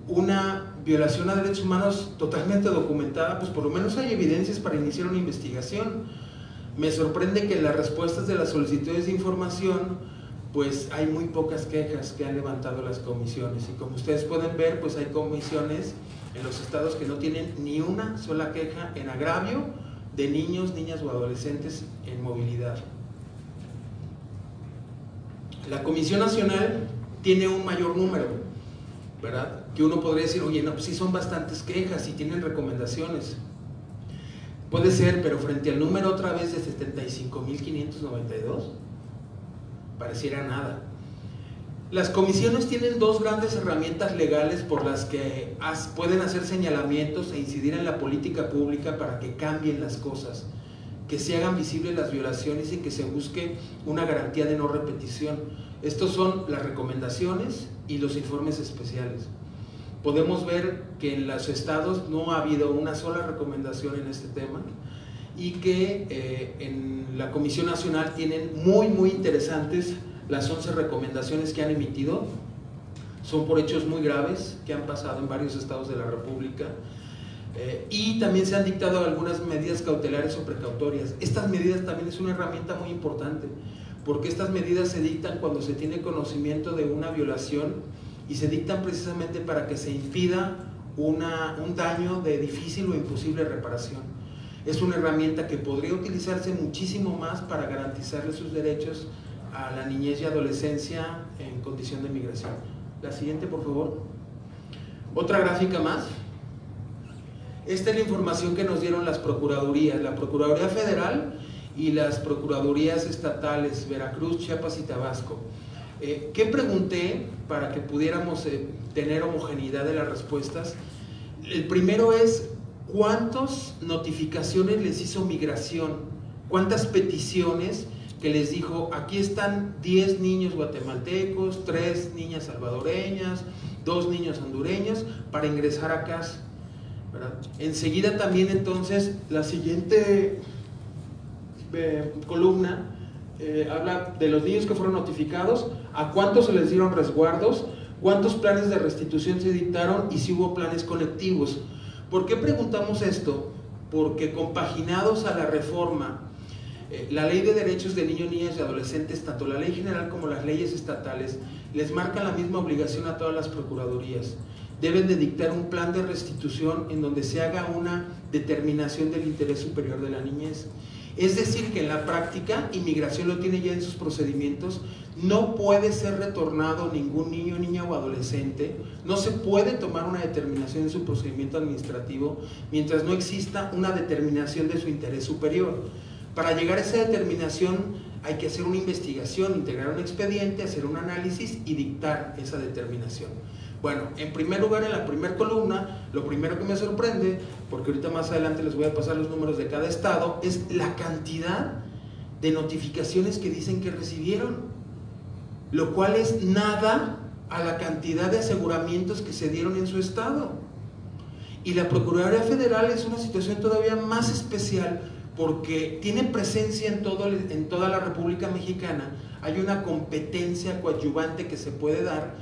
una violación a derechos humanos totalmente documentada, pues por lo menos hay evidencias para iniciar una investigación. Me sorprende que en las respuestas de las solicitudes de información pues hay muy pocas quejas que han levantado las comisiones, y como ustedes pueden ver, pues hay comisiones en los estados que no tienen ni una sola queja en agravio de niños, niñas o adolescentes en movilidad. La Comisión Nacional tiene un mayor número, ¿verdad? Que uno podría decir, oye, no, pues sí son bastantes quejas y tienen recomendaciones. Puede ser, pero frente al número otra vez de 75.592, pareciera nada. Las comisiones tienen 2 grandes herramientas legales por las que pueden hacer señalamientos e incidir en la política pública para que cambien las cosas, que se hagan visibles las violaciones y que se busque una garantía de no repetición. Estos son las recomendaciones y los informes especiales. Podemos ver que en los estados no ha habido una sola recomendación en este tema, y que en la Comisión Nacional tienen muy interesantes las 11 recomendaciones que han emitido. Son por hechos muy graves que han pasado en varios estados de la República, y también se han dictado algunas medidas cautelares o precautorias. Estas medidas también es una herramienta muy importante, porque estas medidas se dictan cuando se tiene conocimiento de una violación, y se dictan precisamente para que se impida un daño de difícil o imposible reparación. Es una herramienta que podría utilizarse muchísimo más para garantizarle sus derechos a la niñez y adolescencia en condición de migración. La siguiente, por favor. Otra gráfica más. Esta es la información que nos dieron las procuradurías, la Procuraduría Federal y las Procuradurías Estatales, Veracruz, Chiapas y Tabasco. ¿Qué pregunté para que pudiéramos tener homogeneidad de las respuestas? El primero es: ¿cuántas notificaciones les hizo migración? ¿Cuántas peticiones que les dijo, aquí están 10 niños guatemaltecos, 3 niñas salvadoreñas, 2 niños hondureños para ingresar a casa, ¿verdad? Enseguida también entonces la siguiente columna habla de los niños que fueron notificados, a cuántos se les dieron resguardos, cuántos planes de restitución se dictaron y si hubo planes colectivos. ¿Por qué preguntamos esto? Porque compaginados a la reforma, la Ley de Derechos de Niños, Niñas y Adolescentes, tanto la ley general como las leyes estatales, les marcan la misma obligación a todas las procuradurías. deben de dictar un plan de restitución en donde se haga una determinación del interés superior de la niñez. Es decir, que en la práctica, Inmigración lo tiene ya en sus procedimientos, no puede ser retornado ningún niño, niña o adolescente, no se puede tomar una determinación en su procedimiento administrativo mientras no exista una determinación de su interés superior. Para llegar a esa determinación hay que hacer una investigación, integrar un expediente, hacer un análisis y dictar esa determinación. Bueno, en primer lugar, en la primera columna, lo primero que me sorprende, porque ahorita más adelante les voy a pasar los números de cada estado, es la cantidad de notificaciones que dicen que recibieron, lo cual es nada a la cantidad de aseguramientos que se dieron en su estado. Y la Procuraduría Federal es una situación todavía más especial porque tiene presencia en toda la República Mexicana, hay una competencia coadyuvante que se puede dar,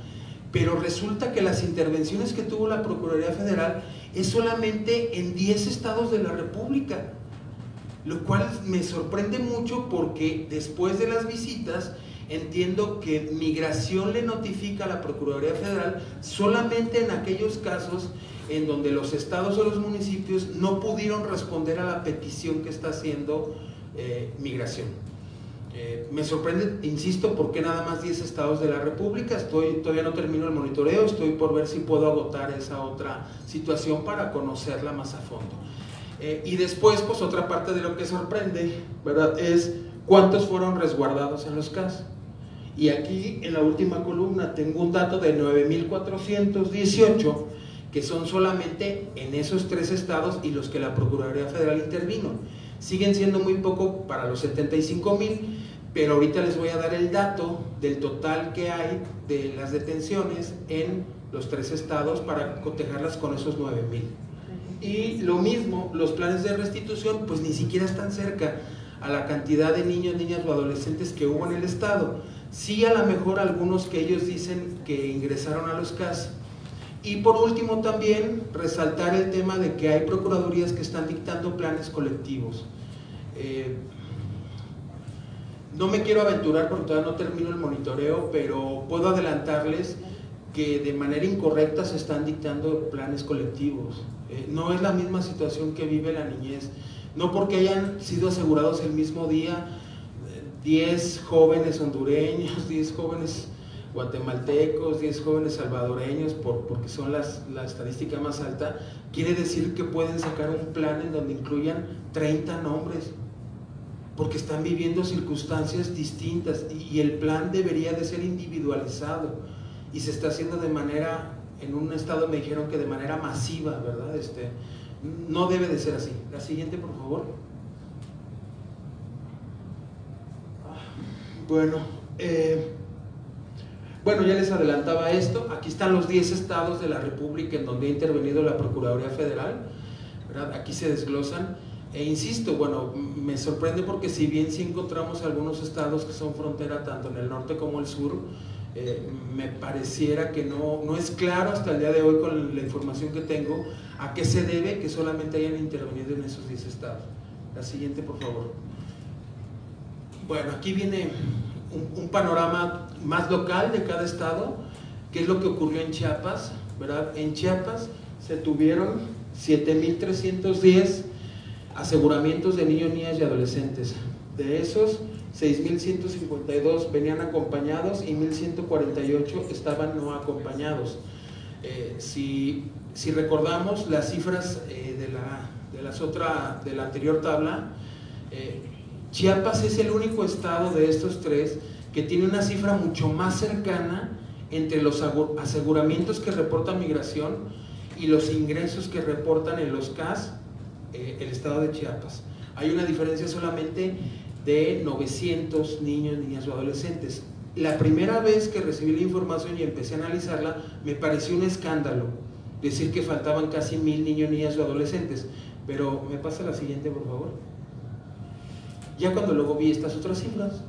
pero resulta que las intervenciones que tuvo la Procuraduría Federal es solamente en 10 estados de la República, lo cual me sorprende mucho porque después de las visitas entiendo que Migración le notifica a la Procuraduría Federal solamente en aquellos casos en donde los estados o los municipios no pudieron responder a la petición que está haciendo Migración. Me sorprende, insisto, porque nada más 10 estados de la República. Todavía no termino el monitoreo, estoy por ver si puedo agotar esa otra situación para conocerla más a fondo. Y después, pues otra parte de lo que sorprende, ¿verdad?, es cuántos fueron resguardados en los CAS. Y aquí en la última columna tengo un dato de 9,418 que son solamente en esos 3 estados y los que la Procuraduría Federal intervino. Siguen siendo muy poco para los 75,000, pero ahorita les voy a dar el dato del total que hay de las detenciones en los 3 estados para cotejarlas con esos 9,000. Y lo mismo, los planes de restitución pues ni siquiera están cerca a la cantidad de niños, niñas o adolescentes que hubo en el estado. Sí, a lo mejor algunos que ellos dicen que ingresaron a los CAS. Y por último también resaltar el tema de que hay procuradurías que están dictando planes colectivos. No me quiero aventurar porque todavía no termino el monitoreo, pero puedo adelantarles que de manera incorrecta se están dictando planes colectivos. No es la misma situación que vive la niñez. No porque hayan sido asegurados el mismo día 10 jóvenes hondureños, 10 jóvenes guatemaltecos, 10 jóvenes salvadoreños, porque son la estadística más alta, quiere decir que pueden sacar un plan en donde incluyan 30 nombres, porque están viviendo circunstancias distintas y el plan debería de ser individualizado y se está haciendo de manera, en un estado me dijeron que de manera masiva, ¿verdad? No debe de ser así. La siguiente, por favor. Bueno, ya les adelantaba esto. Aquí están los 10 estados de la República en donde ha intervenido la Procuraduría Federal, ¿verdad? Aquí se desglosan. E insisto, bueno, me sorprende porque si bien sí encontramos algunos estados que son frontera tanto en el norte como el sur, me pareciera que no es claro hasta el día de hoy con la información que tengo a qué se debe que solamente hayan intervenido en esos 10 estados. La siguiente, por favor. Bueno, aquí viene un panorama más local de cada estado, qué es lo que ocurrió en Chiapas, ¿verdad? En Chiapas se tuvieron 7,310 aseguramientos de niños, niñas y adolescentes. De esos, 6,152 venían acompañados y 1,148 estaban no acompañados. Si recordamos las cifras de la anterior tabla, Chiapas es el único estado de estos 3 que tiene una cifra mucho más cercana entre los aseguramientos que reporta Migración y los ingresos que reportan en los CAS el estado de Chiapas. Hay una diferencia solamente de 900 niños, niñas o adolescentes. La primera vez que recibí la información y empecé a analizarla, me pareció un escándalo decir que faltaban casi 1,000 niños, niñas o adolescentes. Pero me pasa la siguiente, por favor. Ya cuando luego vi estas otras cifras,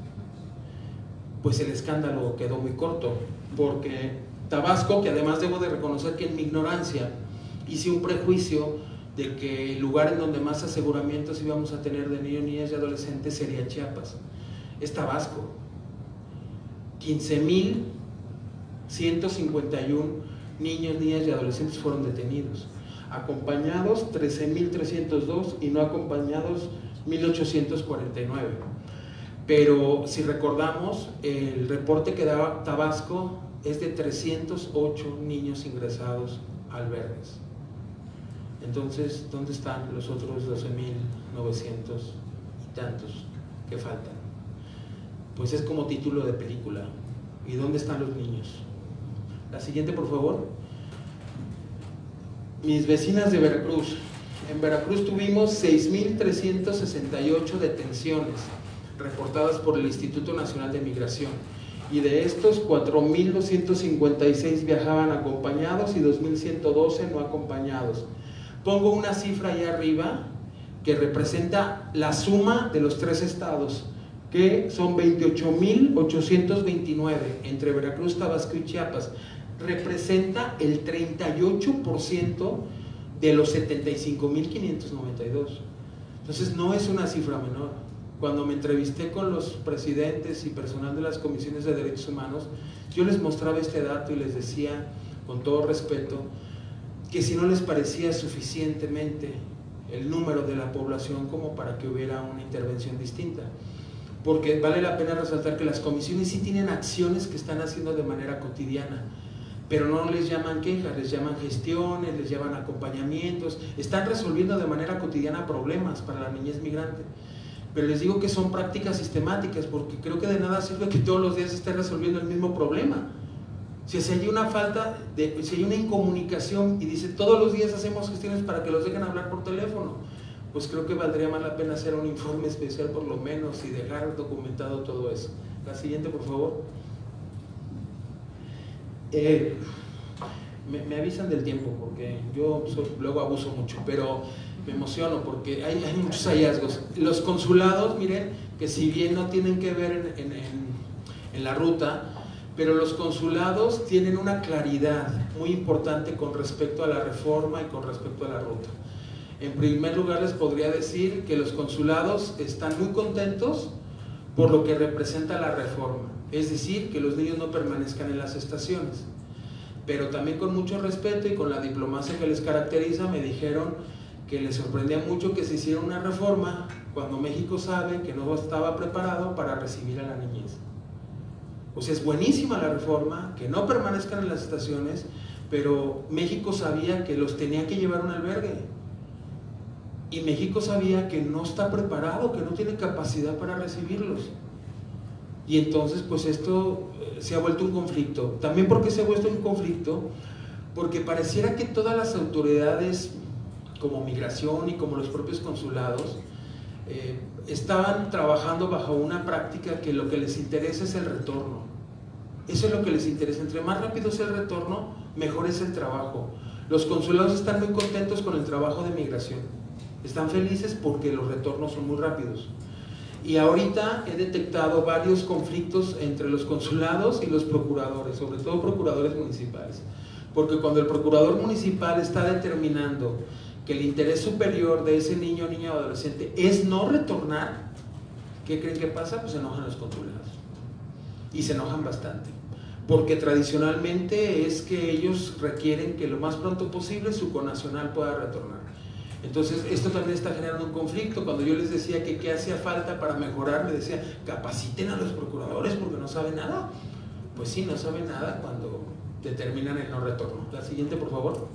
pues el escándalo quedó muy corto, porque Tabasco, que además debo de reconocer que en mi ignorancia hice un prejuicio de que el lugar en donde más aseguramientos íbamos a tener de niños, niñas y adolescentes sería Chiapas, es Tabasco. 15,151 niños, niñas y adolescentes fueron detenidos. Acompañados 13.302 y no acompañados 1.849. Pero si recordamos, el reporte que daba Tabasco es de 308 niños ingresados a albergues. Entonces, ¿dónde están los otros 12.900 y tantos que faltan? Pues es como título de película. ¿Y dónde están los niños? La siguiente, por favor. Mis vecinas de Veracruz. En Veracruz tuvimos 6.368 detenciones reportadas por el Instituto Nacional de Migración, y de estos 4.256 viajaban acompañados y 2.112 no acompañados. Pongo una cifra ahí arriba que representa la suma de los 3 estados, que son 28.829 entre Veracruz, Tabasco y Chiapas. Representa el 38% de los 75.592. Entonces no es una cifra menor. Cuando me entrevisté con los presidentes y personal de las comisiones de derechos humanos, yo les mostraba este dato y les decía, con todo respeto, que si no les parecía suficientemente el número de la población como para que hubiera una intervención distinta. Porque vale la pena resaltar que las comisiones sí tienen acciones que están haciendo de manera cotidiana, pero no les llaman quejas, les llaman gestiones, les llaman acompañamientos, están resolviendo de manera cotidiana problemas para la niñez migrante. Pero les digo que son prácticas sistemáticas, porque creo que de nada sirve que todos los días estén resolviendo el mismo problema. Si hay una falta, si hay una incomunicación y dice todos los días hacemos gestiones para que los dejen hablar por teléfono, pues creo que valdría más la pena hacer un informe especial por lo menos y dejar documentado todo eso. La siguiente, por favor. Me avisan del tiempo porque yo luego abuso mucho, pero me emociono porque hay muchos hallazgos. Los consulados, miren, que si bien no tienen que ver en la ruta, pero los consulados tienen una claridad muy importante con respecto a la reforma y con respecto a la ruta. En primer lugar, les podría decir que los consulados están muy contentos por lo que representa la reforma, es decir, que los niños no permanezcan en las estaciones. Pero también con mucho respeto y con la diplomacia que les caracteriza, me dijeron que les sorprendía mucho que se hiciera una reforma cuando México sabe que no estaba preparado para recibir a la niñez. O sea, es buenísima la reforma, que no permanezcan en las estaciones, pero México sabía que los tenía que llevar a un albergue. Y México sabía que no está preparado, que no tiene capacidad para recibirlos. Y entonces, pues esto se ha vuelto un conflicto. También porque se ha vuelto un conflicto, porque pareciera que todas las autoridades, como migración y como los propios consulados, estaban trabajando bajo una práctica que lo que les interesa es el retorno. Eso es lo que les interesa. Entre más rápido sea el retorno, mejor es el trabajo. Los consulados están muy contentos con el trabajo de migración. Están felices porque los retornos son muy rápidos. Y ahorita he detectado varios conflictos entre los consulados y los procuradores, sobre todo procuradores municipales. Porque cuando el procurador municipal está determinando que el interés superior de ese niño, niña o adolescente es no retornar, ¿qué creen que pasa? Pues se enojan los consulados. Y se enojan bastante. Porque tradicionalmente es que ellos requieren que lo más pronto posible su connacional pueda retornar. Entonces esto también está generando un conflicto. Cuando yo les decía que qué hacía falta para mejorar, me decía, capaciten a los procuradores porque no saben nada. Pues sí, no saben nada cuando determinan el no retorno. La siguiente, por favor.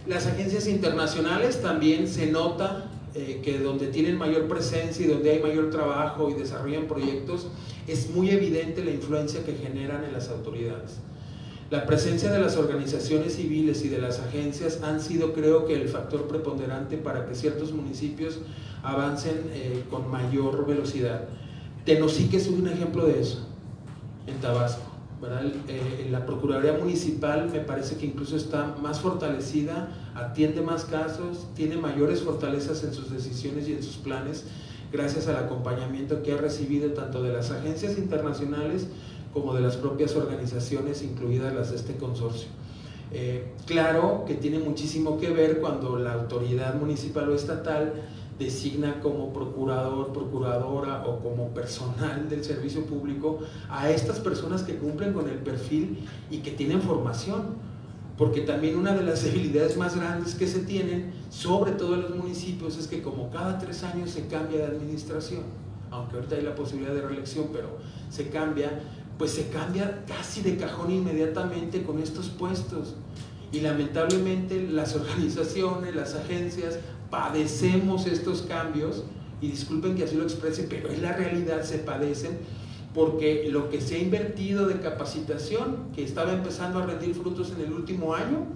Las agencias internacionales también se nota que donde tienen mayor presencia y donde hay mayor trabajo y desarrollan proyectos, es muy evidente la influencia que generan en las autoridades. La presencia de las organizaciones civiles y de las agencias han sido, creo que, el factor preponderante para que ciertos municipios avancen con mayor velocidad. Tenosique es un ejemplo de eso, en Tabasco, ¿verdad? La Procuraduría Municipal me parece que incluso está más fortalecida, atiende más casos, tiene mayores fortalezas en sus decisiones y en sus planes, gracias al acompañamiento que ha recibido tanto de las agencias internacionales como de las propias organizaciones, incluidas las de este consorcio. Claro que tiene muchísimo que ver cuando la autoridad municipal o estatal designa como procurador, procuradora o como personal del servicio público a estas personas que cumplen con el perfil y que tienen formación, porque también una de las debilidades más grandes que se tienen, sobre todo en los municipios, es que como cada 3 años se cambia de administración, aunque ahorita hay la posibilidad de reelección, pero se cambia, pues se cambia casi de cajón inmediatamente con estos puestos, y lamentablemente las organizaciones, las agencias, padecemos estos cambios, y disculpen que así lo exprese, pero es la realidad, se padecen, porque lo que se ha invertido de capacitación, que estaba empezando a rendir frutos en el último año,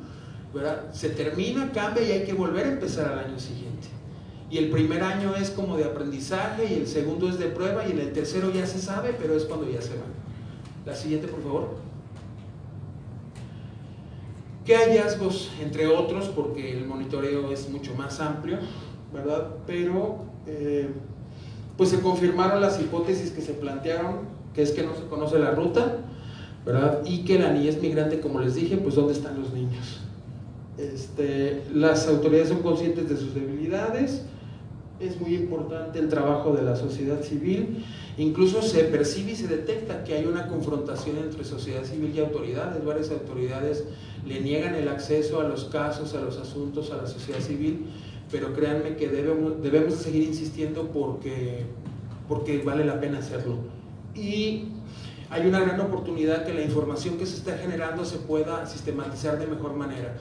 ¿verdad?, se termina, cambia y hay que volver a empezar al año siguiente. Y el primer año es como de aprendizaje, y el segundo es de prueba, y en el tercero ya se sabe, pero es cuando ya se va. La siguiente, por favor. ¿Qué hallazgos, entre otros, porque el monitoreo es mucho más amplio, ¿verdad? Pero pues se confirmaron las hipótesis que se plantearon, que es que no se conoce la ruta, ¿verdad? Y que la niñez migrante, como les dije, pues ¿dónde están los niños? Las autoridades son conscientes de sus debilidades, es muy importante el trabajo de la sociedad civil, incluso se percibe y se detecta que hay una confrontación entre sociedad civil y autoridades. Varias autoridades le niegan el acceso a los casos, a los asuntos, a la sociedad civil, pero créanme que debemos seguir insistiendo porque vale la pena hacerlo. Y hay una gran oportunidad que la información que se está generando se pueda sistematizar de mejor manera.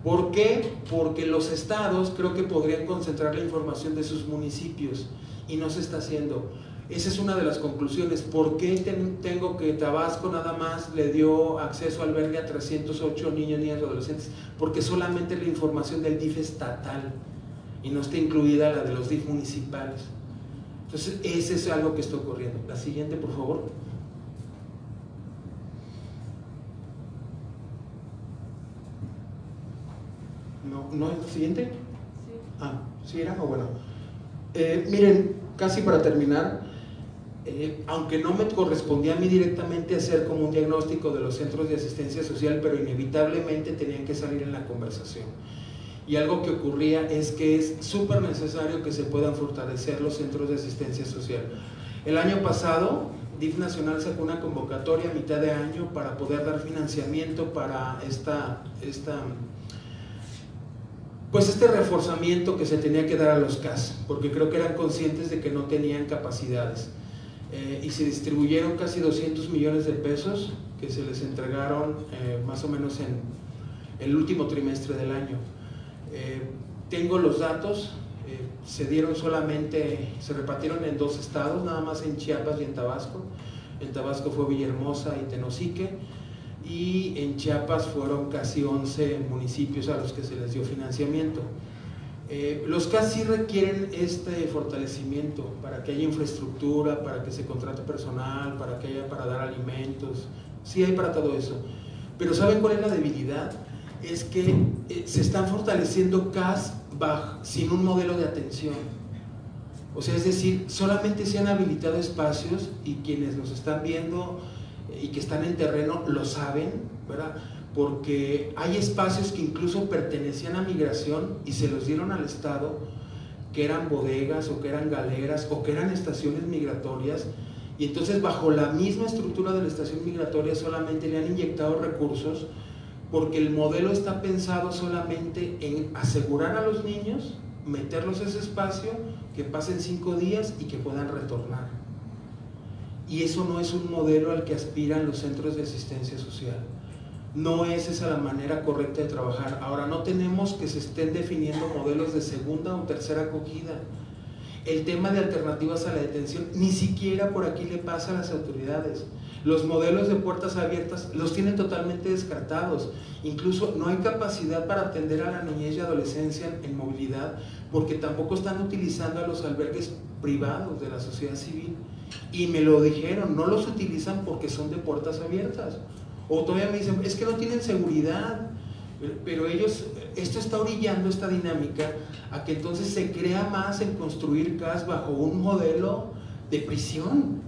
¿Por qué? Porque los estados creo que podrían concentrar la información de sus municipios y no se está haciendo. Esa es una de las conclusiones. ¿Por qué tengo que Tabasco nada más le dio acceso al albergue a 308 niños, niñas y adolescentes? Porque solamente la información del DIF estatal y no está incluida la de los DIF municipales. Entonces, ese es algo que está ocurriendo. La siguiente, por favor. ¿No es la siguiente? Sí. Ah, ¿sí era? O bueno. Miren, casi para terminar, aunque no me correspondía a mí directamente hacer como un diagnóstico de los centros de asistencia social, pero inevitablemente tenían que salir en la conversación. Y algo que ocurría es que es súper necesario que se puedan fortalecer los centros de asistencia social. El año pasado, DIF Nacional sacó una convocatoria a mitad de año para poder dar financiamiento para este reforzamiento que se tenía que dar a los CAS, porque creo que eran conscientes de que no tenían capacidades. Y se distribuyeron casi 200 millones de pesos que se les entregaron más o menos en el último trimestre del año. Tengo los datos, se repartieron en 2 estados, nada más en Chiapas y en Tabasco. En Tabasco fue Villahermosa y Tenosique, y en Chiapas fueron casi 11 municipios a los que se les dio financiamiento. Los CAS sí requieren este fortalecimiento para que haya infraestructura, para que se contrate personal, para que haya para dar alimentos, sí hay para todo eso. Pero ¿saben cuál es la debilidad? Es que se están fortaleciendo CAS sin un modelo de atención. O sea, es decir, solamente se han habilitado espacios, y quienes nos están viendo y que están en terreno lo saben, ¿verdad? Porque hay espacios que incluso pertenecían a migración y se los dieron al Estado, que eran bodegas o que eran galeras o que eran estaciones migratorias, y entonces bajo la misma estructura de la estación migratoria solamente le han inyectado recursos, porque el modelo está pensado solamente en asegurar a los niños, meterlos a ese espacio, que pasen 5 días y que puedan retornar. Y eso no es un modelo al que aspiran los centros de asistencia social. No es esa la manera correcta de trabajar. Ahora, no tenemos que se estén definiendo modelos de segunda o tercera acogida. El tema de alternativas a la detención ni siquiera por aquí le pasa a las autoridades. Los modelos de puertas abiertas los tienen totalmente descartados. Incluso no hay capacidad para atender a la niñez y adolescencia en movilidad, porque tampoco están utilizando a los albergues privados de la sociedad civil. Y me lo dijeron, no los utilizan porque son de puertas abiertas. O todavía me dicen, es que no tienen seguridad. Pero ellos, esto está orillando esta dinámica a que entonces se crea más en construir CAS bajo un modelo de prisión.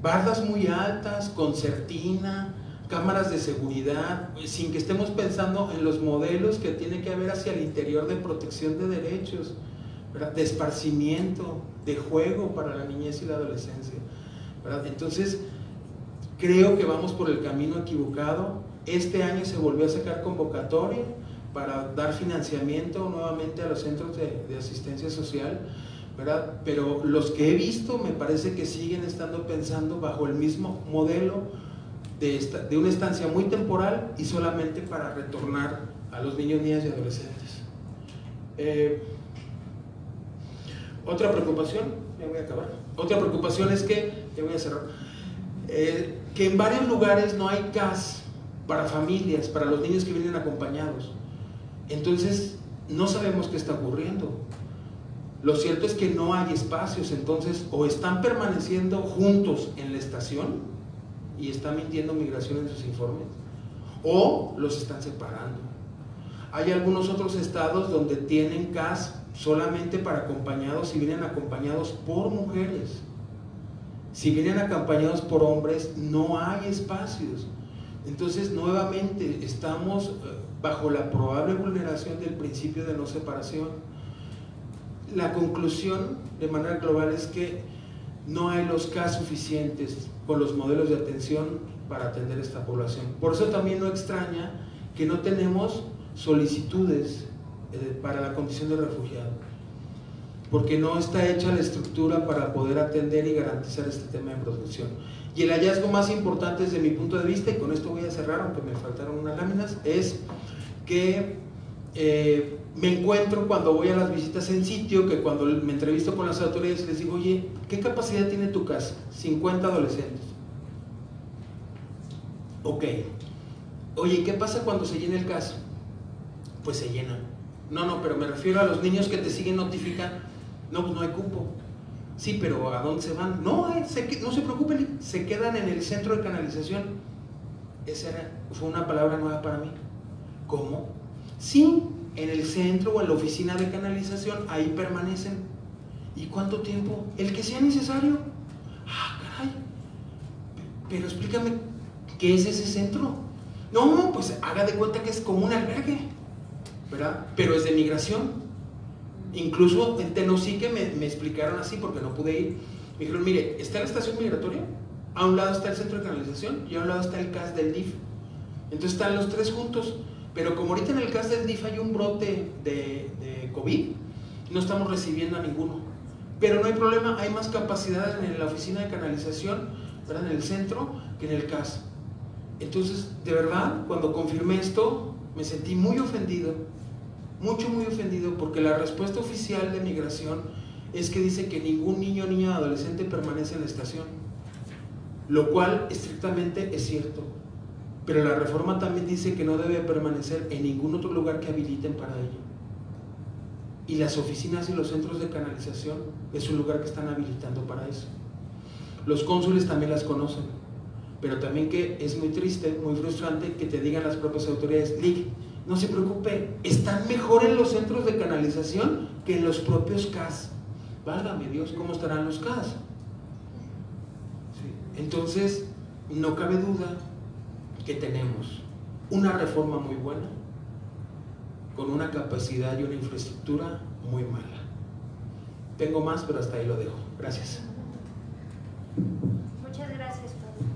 Bardas muy altas, concertina, cámaras de seguridad, sin que estemos pensando en los modelos que tiene que haber hacia el interior de protección de derechos, ¿verdad?, de esparcimiento, de juego para la niñez y la adolescencia, ¿verdad? Entonces, creo que vamos por el camino equivocado. Este año se volvió a sacar convocatoria para dar financiamiento nuevamente a los centros de asistencia social, ¿verdad? Pero los que he visto me parece que siguen estando pensando bajo el mismo modelo de una estancia muy temporal y solamente para retornar a los niños, niñas y adolescentes. Otra preocupación, ya voy a acabar, otra preocupación es que, ya voy a cerrar, que en varios lugares no hay CAS para familias, para los niños que vienen acompañados. Entonces, no sabemos qué está ocurriendo. Lo cierto es que no hay espacios, entonces o están permaneciendo juntos en la estación y está mintiendo Migración en sus informes, o los están separando. Hay algunos otros estados donde tienen CAS solamente para acompañados y vienen acompañados por mujeres. Si vienen acompañados por hombres, no hay espacios. Entonces, nuevamente, estamos bajo la probable vulneración del principio de no separación. La conclusión, de manera global, es que no hay los CAS suficientes con los modelos de atención para atender esta población. Por eso también no extraña que no tenemos solicitudes para la condición de refugiado, porque no está hecha la estructura para poder atender y garantizar este tema de protección. Y el hallazgo más importante desde mi punto de vista, y con esto voy a cerrar, aunque me faltaron unas láminas, es que me encuentro cuando voy a las visitas en sitio, que cuando me entrevisto con las autoridades les digo, oye, ¿qué capacidad tiene tu casa? 50 adolescentes. Ok. Oye, ¿qué pasa cuando se llena el caso? Pues se llena. No, pero me refiero a los niños que te siguen notificando. No, pues no hay cupo. Sí, pero ¿a dónde se van? No, no se preocupen, se quedan en el centro de canalización. Esa fue una palabra nueva para mí. ¿Cómo? Sí, en el centro o en la oficina de canalización, ahí permanecen. ¿Y cuánto tiempo? El que sea necesario. Ah, caray. Pero explícame, ¿qué es ese centro? No, pues haga de cuenta que es como un albergue, ¿verdad? Pero es de migración. Incluso en Tenosique me explicaron así porque no pude ir. Me dijeron, mire, está la estación migratoria, a un lado está el centro de canalización y a un lado está el CAS del DIF. Entonces están los tres juntos, pero como ahorita en el CAS del DIF hay un brote de COVID, no estamos recibiendo a ninguno. Pero no hay problema, hay más capacidad en la oficina de canalización, ¿verdad?, en el centro, que en el CAS. Entonces, de verdad, cuando confirmé esto, me sentí muy ofendido, muy ofendido, porque la respuesta oficial de migración es que dice que ningún niño, niña o adolescente permanece en la estación, lo cual estrictamente es cierto, pero la reforma también dice que no debe permanecer en ningún otro lugar que habiliten para ello. Y las oficinas y los centros de canalización es un lugar que están habilitando para eso. Los cónsules también las conocen, pero también que es muy triste, muy frustrante que te digan las propias autoridades, Lic, no se preocupe, están mejor en los centros de canalización que en los propios CAS. Válgame Dios, ¿cómo estarán los CAS? Sí. Entonces, no cabe duda que tenemos una reforma muy buena, con una capacidad y una infraestructura muy mala. Tengo más, pero hasta ahí lo dejo. Gracias. Muchas gracias, Pablo.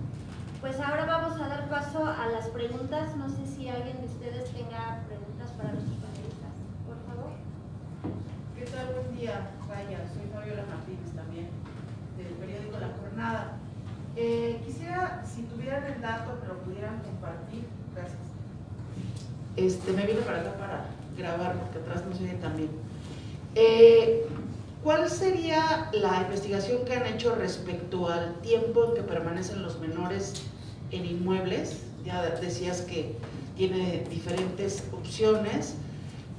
Pues ahora vamos a dar paso a las preguntas. No sé si alguien de ustedes tenga preguntas para nuestros panelistas. Por favor. ¿Qué tal? Buen día. Vaya, soy Fabiola Martínez también, del periódico La Jornada. Quisiera, si tuvieran el dato, me lo pudieran compartir. Gracias. Me vine para acá para grabar, porque atrás no se oye tan bien. ¿Cuál sería la investigación que han hecho respecto al tiempo en que permanecen los menores en inmuebles? Ya decías que tiene diferentes opciones,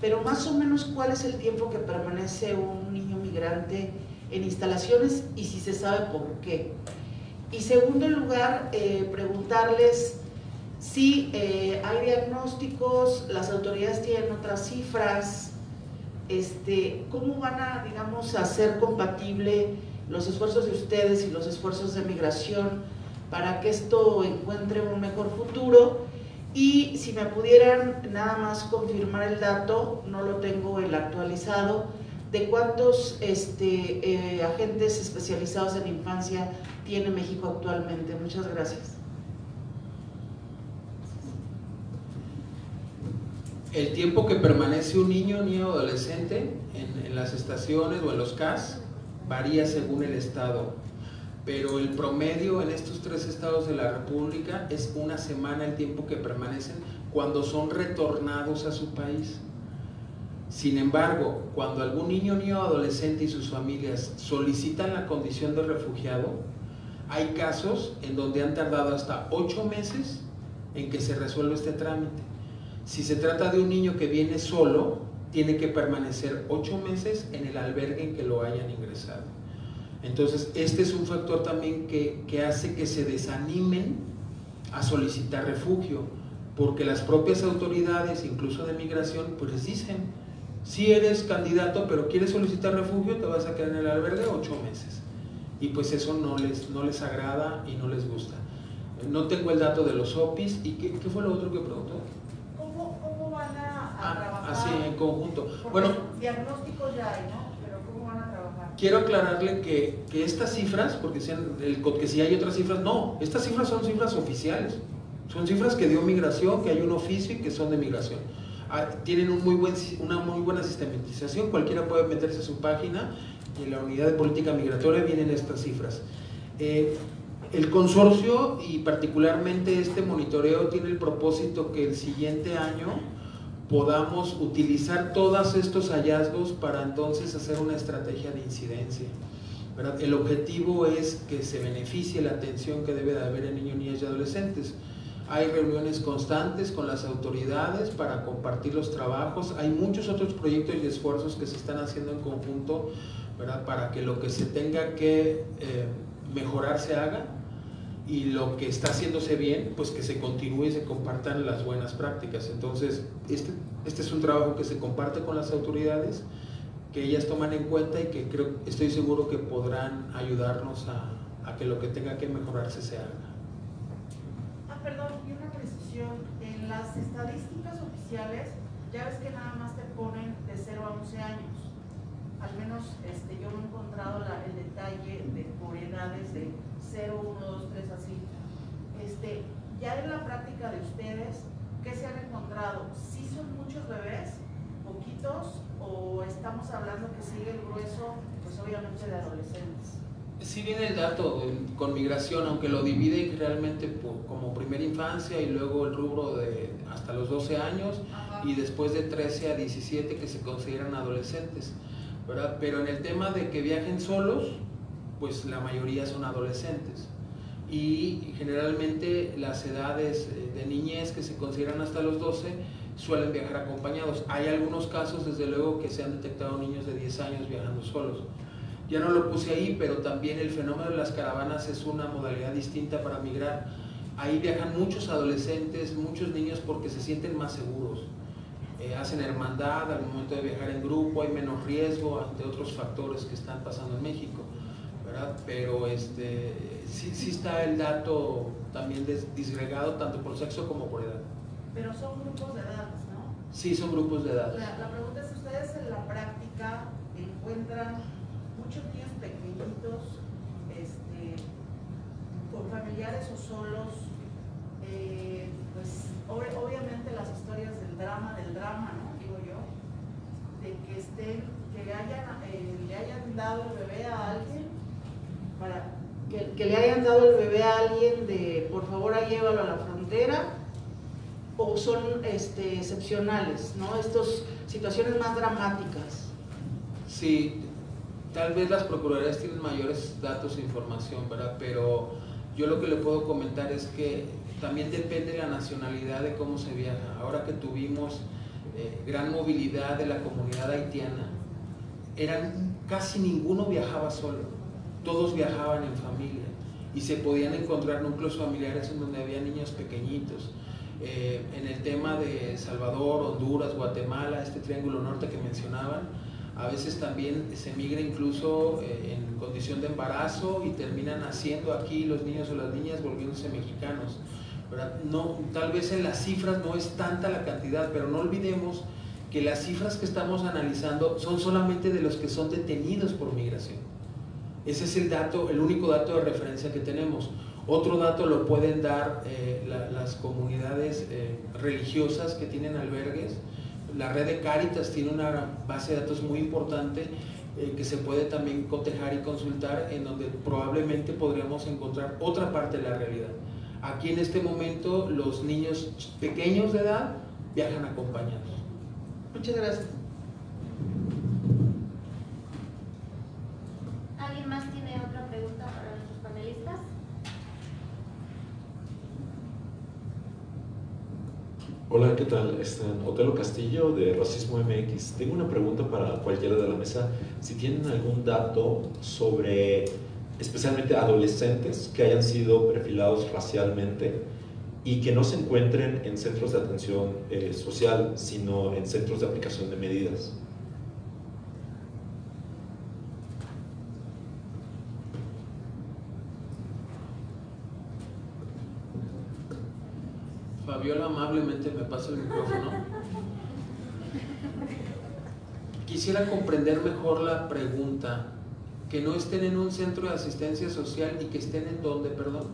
pero más o menos ¿cuál es el tiempo que permanece un niño migrante en instalaciones y si se sabe por qué? Y segundo lugar, preguntarles si hay diagnósticos, las autoridades tienen otras cifras, ¿cómo van a, digamos, hacer compatible los esfuerzos de ustedes y los esfuerzos de migración para que esto encuentre un mejor futuro? Y si me pudieran nada más confirmar el dato, no lo tengo el actualizado, ¿De cuántos agentes especializados en infancia tiene México actualmente? Muchas gracias. El tiempo que permanece un niño o adolescente en las estaciones o en los CAS varía según el estado, pero el promedio en estos 3 estados de la República es una semana el tiempo que permanecen cuando son retornados a su país. Sin embargo, cuando algún niño o adolescente y sus familias solicitan la condición de refugiado, hay casos en donde han tardado hasta 8 meses en que se resuelva este trámite. Si se trata de un niño que viene solo, tiene que permanecer 8 meses en el albergue en que lo hayan ingresado. Entonces, este es un factor también que hace que se desanimen a solicitar refugio, porque las propias autoridades, incluso de migración, pues les dicen, si eres candidato pero quieres solicitar refugio, te vas a quedar en el albergue 8 meses. Y pues eso no les agrada y no les gusta. No tengo el dato de los OPIs. ¿Y qué fue lo otro que preguntó? ¿Cómo van a trabajar? Así, en conjunto. Porque bueno, diagnósticos ya hay, ¿no? Pero ¿cómo van a trabajar? Quiero aclararle que estas cifras, porque que si hay otras cifras, no, estas cifras son cifras oficiales. Son cifras que dio migración, que hay un oficio y que son de migración. Tienen una muy buena sistematización, cualquiera puede meterse a su página y en la unidad de política migratoria vienen estas cifras. El consorcio y particularmente este monitoreo tiene el propósito que el siguiente año podamos utilizar todos estos hallazgos para entonces hacer una estrategia de incidencia, ¿verdad? El objetivo es que se beneficie la atención que debe de haber en niños, niñas y adolescentes. Hay reuniones constantes con las autoridades para compartir los trabajos. Hay muchos otros proyectos y esfuerzos que se están haciendo en conjunto, ¿verdad? Para que lo que se tenga que mejorar se haga y lo que está haciéndose bien, pues que se continúe y se compartan las buenas prácticas. Entonces, este es un trabajo que se comparte con las autoridades, que ellas toman en cuenta y que estoy seguro que podrán ayudarnos a que lo que tenga que mejorarse se haga. Perdón, y una precisión, en las estadísticas oficiales ya ves que nada más te ponen de 0 a 11 años, al menos yo no he encontrado el detalle por edades de 0, 1, 2, 3, así. Ya en la práctica de ustedes, ¿qué se han encontrado? ¿Sí son muchos bebés, poquitos, o estamos hablando que sigue el grueso, pues obviamente de adolescentes? Sí viene el dato con migración, aunque lo divide realmente como primera infancia y luego el rubro de hasta los 12 años. Ajá. Y después de 13 a 17 que se consideran adolescentes, ¿verdad? Pero en el tema de que viajen solos, pues la mayoría son adolescentes y generalmente las edades de niñez que se consideran hasta los 12 suelen viajar acompañados. Hay algunos casos desde luego que se han detectado niños de 10 años viajando solos. Ya no lo puse ahí, pero también el fenómeno de las caravanas es una modalidad distinta para migrar. Ahí viajan muchos adolescentes, muchos niños porque se sienten más seguros. Hacen hermandad al momento de viajar en grupo, hay menos riesgo ante otros factores que están pasando en México, ¿verdad? Pero sí está el dato también disgregado tanto por sexo como por edad. Pero son grupos de edades, ¿no? Sí, son grupos de edades. La pregunta es, ¿ustedes en la práctica encuentran muchos niños pequeñitos, con familiares o solos? Pues obviamente las historias del drama, ¿no? Digo yo, de que le hayan dado el bebé a alguien, que le hayan dado el bebé a alguien de por favor llévalo a la frontera, o son excepcionales, ¿no? Estas situaciones más dramáticas. Sí, tal vez las procuradurías tienen mayores datos e información, ¿verdad? Pero yo lo que le puedo comentar es que también depende de la nacionalidad de cómo se viaja. Ahora que tuvimos gran movilidad de la comunidad haitiana, casi ninguno viajaba solo, todos viajaban en familia y se podían encontrar núcleos familiares en donde había niños pequeñitos. En el tema de Salvador, Honduras, Guatemala, este triángulo norte que mencionaban, a veces también se migra incluso en condición de embarazo y terminan naciendo aquí los niños o las niñas volviéndose mexicanos, ¿verdad? No, tal vez en las cifras no es tanta la cantidad, pero no olvidemos que las cifras que estamos analizando son solamente de los que son detenidos por migración. Ese es el dato, el único dato de referencia que tenemos. Otro dato lo pueden dar las comunidades religiosas que tienen albergues. La red de Cáritas tiene una base de datos muy importante que se puede también cotejar y consultar, en donde probablemente podríamos encontrar otra parte de la realidad. Aquí en este momento los niños pequeños de edad viajan acompañados. Muchas gracias. ¿Alguien más tiene otra pregunta para nuestros panelistas? Hola, ¿qué tal? Otelo Castillo de Racismo MX. Tengo una pregunta para cualquiera de la mesa. Si tienen algún dato sobre, especialmente adolescentes que hayan sido perfilados racialmente y que no se encuentren en centros de atención social, sino en centros de aplicación de medidas. Fabiola amablemente me pasa el micrófono. Quisiera comprender mejor la pregunta. Que no estén en un centro de asistencia social y que estén en ¿dónde, perdón?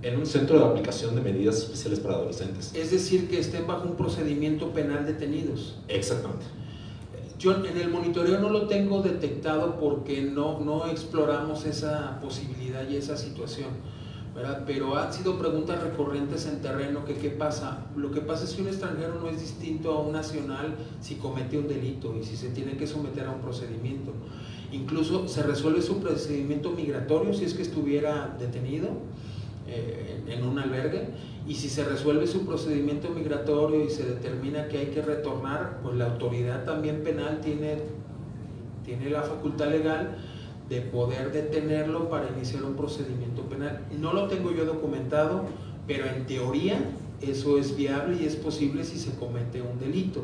En un centro de aplicación de medidas especiales para adolescentes. Es decir, que estén bajo un procedimiento penal detenidos. Exactamente. Yo en el monitoreo no lo tengo detectado porque no exploramos esa posibilidad y esa situación, ¿verdad? Pero han sido preguntas recurrentes en terreno que qué pasa. Lo que pasa es que un extranjero no es distinto a un nacional si comete un delito y si se tiene que someter a un procedimiento. Incluso se resuelve su procedimiento migratorio si es que estuviera detenido en un albergue, y si se resuelve su procedimiento migratorio y se determina que hay que retornar, pues la autoridad también penal tiene la facultad legal de poder detenerlo para iniciar un procedimiento penal. No lo tengo yo documentado, pero en teoría eso es viable y es posible si se comete un delito,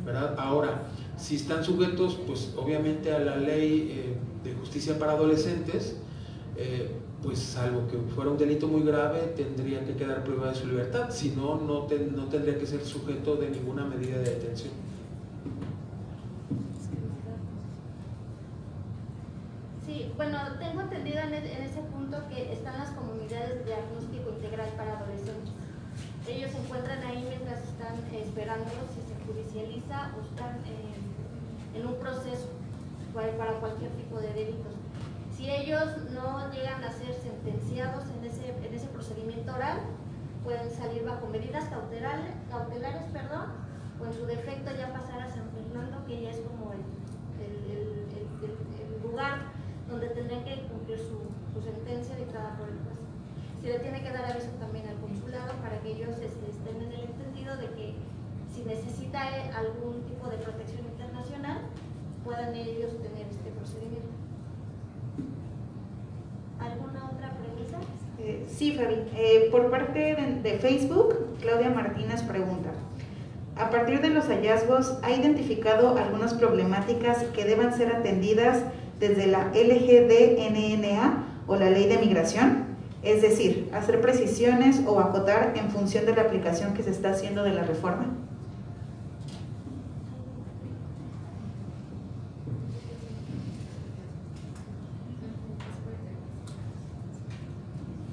¿verdad? Ahora, si están sujetos, pues obviamente a la ley de justicia para adolescentes, pues salvo que fuera un delito muy grave, tendría que quedar privado de su libertad, si no, no tendría que ser sujeto de ninguna medida de detención. Sí, bueno, tengo entendido en ese punto que están las comunidades de diagnóstico integral para adolescentes. Ellos se encuentran ahí mientras están esperando si se judicializa o están en un proceso para cualquier tipo de delitos. Si ellos no llegan a ser sentenciados en ese procedimiento oral, pueden salir bajo medidas cautelares, o en su defecto ya pasar a San Fernando, que ya es como el lugar donde tendrán que cumplir su sentencia dictada por el juez. Se le tiene que dar aviso también al consulado para que ellos estén en el entendido de que si necesita algún tipo de protección internacional, puedan ellos tener este procedimiento. ¿Alguna otra premisa? Sí, Fabi. Por parte de Facebook, Claudia Martínez pregunta: a partir de los hallazgos, ¿ha identificado algunas problemáticas que deban ser atendidas desde la LGDNNA o la Ley de Migración? Es decir, hacer precisiones o acotar en función de la aplicación que se está haciendo de la reforma.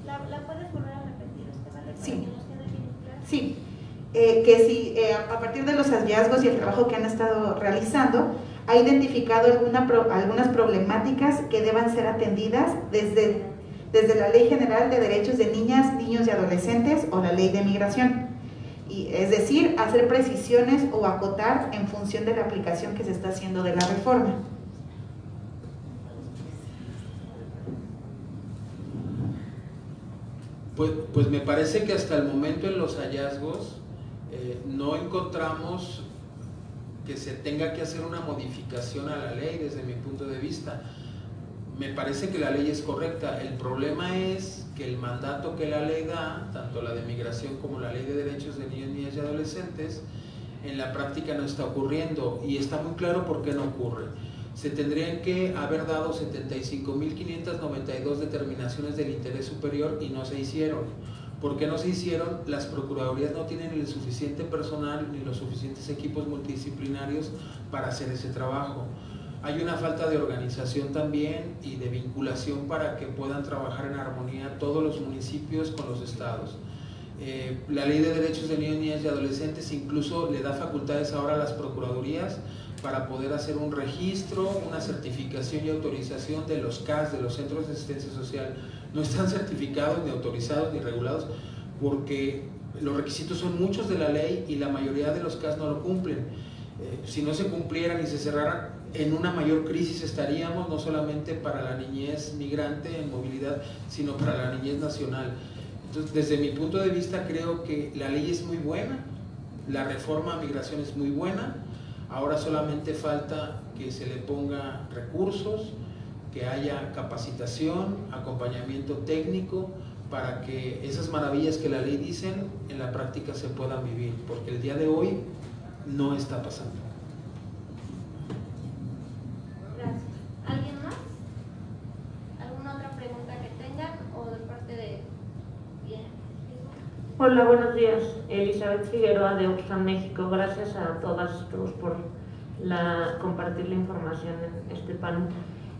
¿La puedes volver a repetir, Esteban? Sí. Para que nos quede bien claro. Sí, que si a partir de los hallazgos y el trabajo que han estado realizando, ha identificado algunas problemáticas que deban ser atendidas desde la Ley General de Derechos de Niñas, Niños y Adolescentes o la Ley de Migración. Y, es decir, hacer precisiones o acotar en función de la aplicación que se está haciendo de la reforma. Pues me parece que hasta el momento en los hallazgos no encontramos que se tenga que hacer una modificación a la ley desde mi punto de vista. Me parece que la ley es correcta. El problema es que el mandato que la ley da, tanto la de migración como la ley de derechos de niños, niñas y adolescentes, en la práctica no está ocurriendo, y está muy claro por qué no ocurre. Se tendrían que haber dado 75.592 determinaciones del interés superior y no se hicieron. ¿Por qué no se hicieron? Las procuradurías no tienen el suficiente personal ni los suficientes equipos multidisciplinarios para hacer ese trabajo. Hay una falta de organización también y de vinculación para que puedan trabajar en armonía todos los municipios con los estados. La Ley de Derechos de Niños, Niñas y Adolescentes incluso le da facultades ahora a las procuradurías para poder hacer un registro, una certificación y autorización de los CAS, de los Centros de Asistencia Social. No están certificados, ni autorizados, ni regulados, porque los requisitos son muchos de la ley y la mayoría de los CAS no lo cumplen. Si no se cumplieran y se cerraran, en una mayor crisis estaríamos, no solamente para la niñez migrante en movilidad, sino para la niñez nacional. Entonces, desde mi punto de vista, creo que la ley es muy buena, la reforma a migración es muy buena, ahora solamente falta que se le ponga recursos, que haya capacitación, acompañamiento técnico, para que esas maravillas que la ley dicen en la práctica se puedan vivir, porque el día de hoy no está pasando. Gracias. ¿Alguien más? ¿Alguna otra pregunta que tengan o de parte de... Bien. Hola, buenos días. Elizabeth Figueroa de Oxfam, México. Gracias a todas y todos por compartir la información en este panel.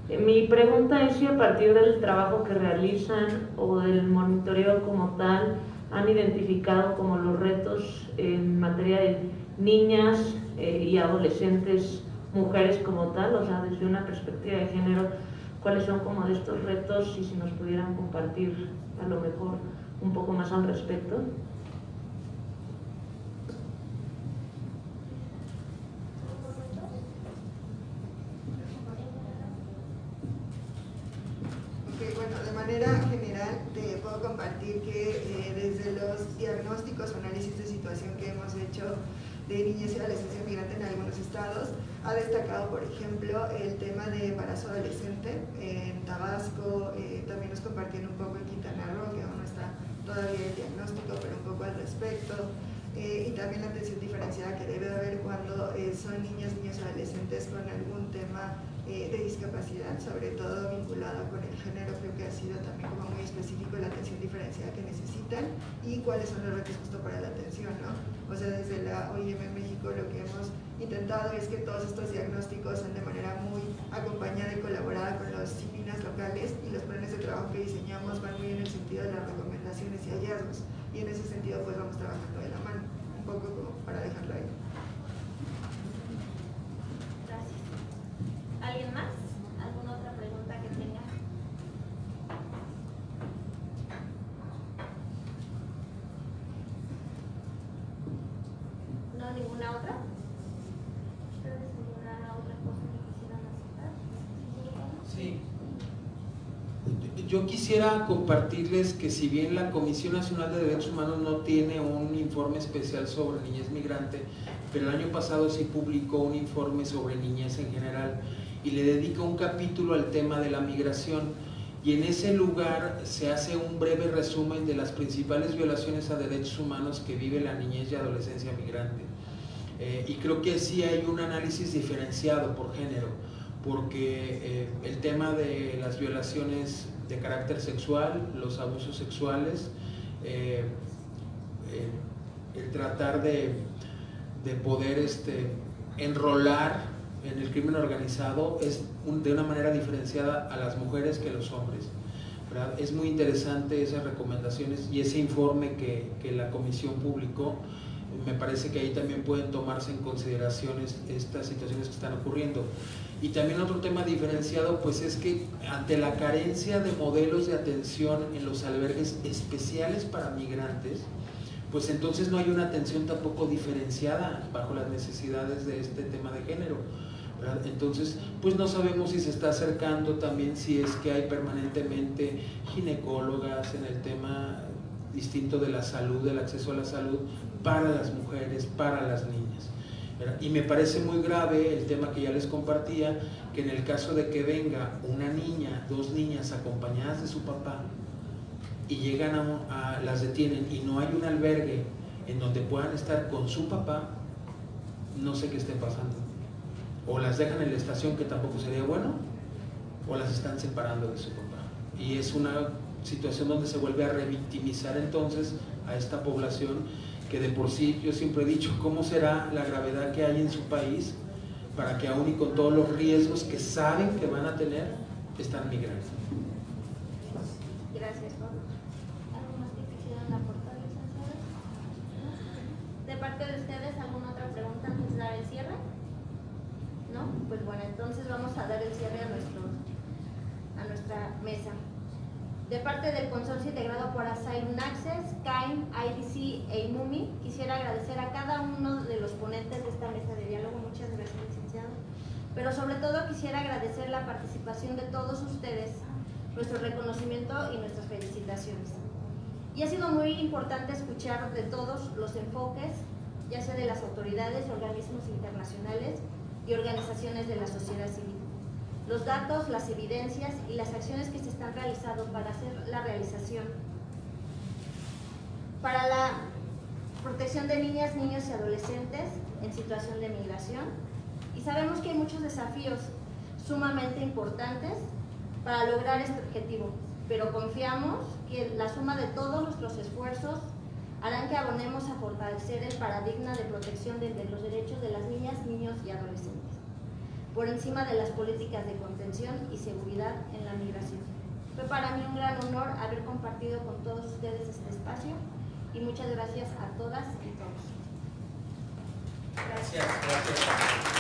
Mi pregunta es si a partir del trabajo que realizan o del monitoreo como tal han identificado como los retos en materia de niñas y adolescentes, mujeres como tal, o sea, desde una perspectiva de género, cuáles son como de estos retos y si nos pudieran compartir a lo mejor un poco más al respecto. Bueno, de manera general te puedo compartir que desde los diagnósticos o análisis de situación que hemos hecho de niñez y adolescencia migrante en algunos estados, ha destacado, por ejemplo, el tema de embarazo adolescente en Tabasco, también nos compartieron un poco en Quintana Roo, que aún no está todavía el diagnóstico, pero un poco al respecto, y también la atención diferenciada que debe haber cuando son niñas, niños y adolescentes con algún tema de discapacidad, sobre todo vinculado con el género. Creo que ha sido también como muy específico la atención diferenciada que necesitan y cuáles son los retos justo para la atención, ¿no? O sea, desde la OIM México lo que hemos intentado es que todos estos diagnósticos sean de manera muy acompañada y colaborada con los CIPINAS locales, y los planes de trabajo que diseñamos van muy en el sentido de las recomendaciones y hallazgos, y en ese sentido pues vamos trabajando de la mano, un poco como para dejarlo ahí. Gracias. ¿Alguien más? ¿Alguna otra pregunta que tenga? ¿No, ninguna otra? ¿Ustedes alguna otra cosa que quisieran aceptar? Sí. Yo quisiera compartirles que si bien la Comisión Nacional de Derechos Humanos no tiene un informe especial sobre niñez migrante, pero el año pasado sí publicó un informe sobre niñez en general y le dedica un capítulo al tema de la migración, y en ese lugar se hace un breve resumen de las principales violaciones a derechos humanos que vive la niñez y adolescencia migrante. Y creo que sí hay un análisis diferenciado por género, porque el tema de las violaciones de carácter sexual, los abusos sexuales, el tratar de poder enrolar en el crimen organizado es de una manera diferenciada a las mujeres que a los hombres, ¿verdad? Es muy interesante esas recomendaciones y ese informe que la comisión publicó. Me parece que ahí también pueden tomarse en consideración estas situaciones que están ocurriendo. Y también otro tema diferenciado pues es que ante la carencia de modelos de atención en los albergues especiales para migrantes, pues entonces no hay una atención tampoco diferenciada bajo las necesidades de este tema de género, ¿verdad? Entonces pues no sabemos si se está acercando también, si es que hay permanentemente ginecólogas en el tema distinto de la salud, del acceso a la salud para las mujeres, para las niñas, ¿verdad? Y me parece muy grave el tema que ya les compartía, que en el caso de que venga una niña, dos niñas acompañadas de su papá y llegan las detienen y no hay un albergue en donde puedan estar con su papá, no sé qué esté pasando. O las dejan en la estación, que tampoco sería bueno, o las están separando de su papá. Y es una situación donde se vuelve a revictimizar entonces a esta población que de por sí, yo siempre he dicho, ¿cómo será la gravedad que hay en su país para que aún y con todos los riesgos que saben que van a tener, están migrando? Gracias, Juan. ¿Algo más que quisieran aportar, licenciados? ¿De parte de ustedes alguna otra pregunta antes de dar el cierre? ¿No? Pues bueno, entonces vamos a dar el cierre a nuestra mesa. De parte del Consorcio integrado por Asylum Access, CAIM, IDC e IMUMI, quisiera agradecer a cada uno de los ponentes de esta mesa de diálogo. Muchas gracias, licenciado. Pero sobre todo quisiera agradecer la participación de todos ustedes, nuestro reconocimiento y nuestras felicitaciones. Y ha sido muy importante escuchar de todos los enfoques, ya sea de las autoridades, organismos internacionales y organizaciones de la sociedad civil. Los datos, las evidencias y las acciones que se están realizando para hacer la realización para la protección de niñas, niños y adolescentes en situación de migración. Y sabemos que hay muchos desafíos sumamente importantes para lograr este objetivo, pero confiamos que la suma de todos nuestros esfuerzos harán que abonemos a fortalecer el paradigma de protección de los derechos de las niñas, niños y adolescentes, por encima de las políticas de contención y seguridad en la migración. Fue para mí un gran honor haber compartido con todos ustedes este espacio y muchas gracias a todas y todos. Gracias.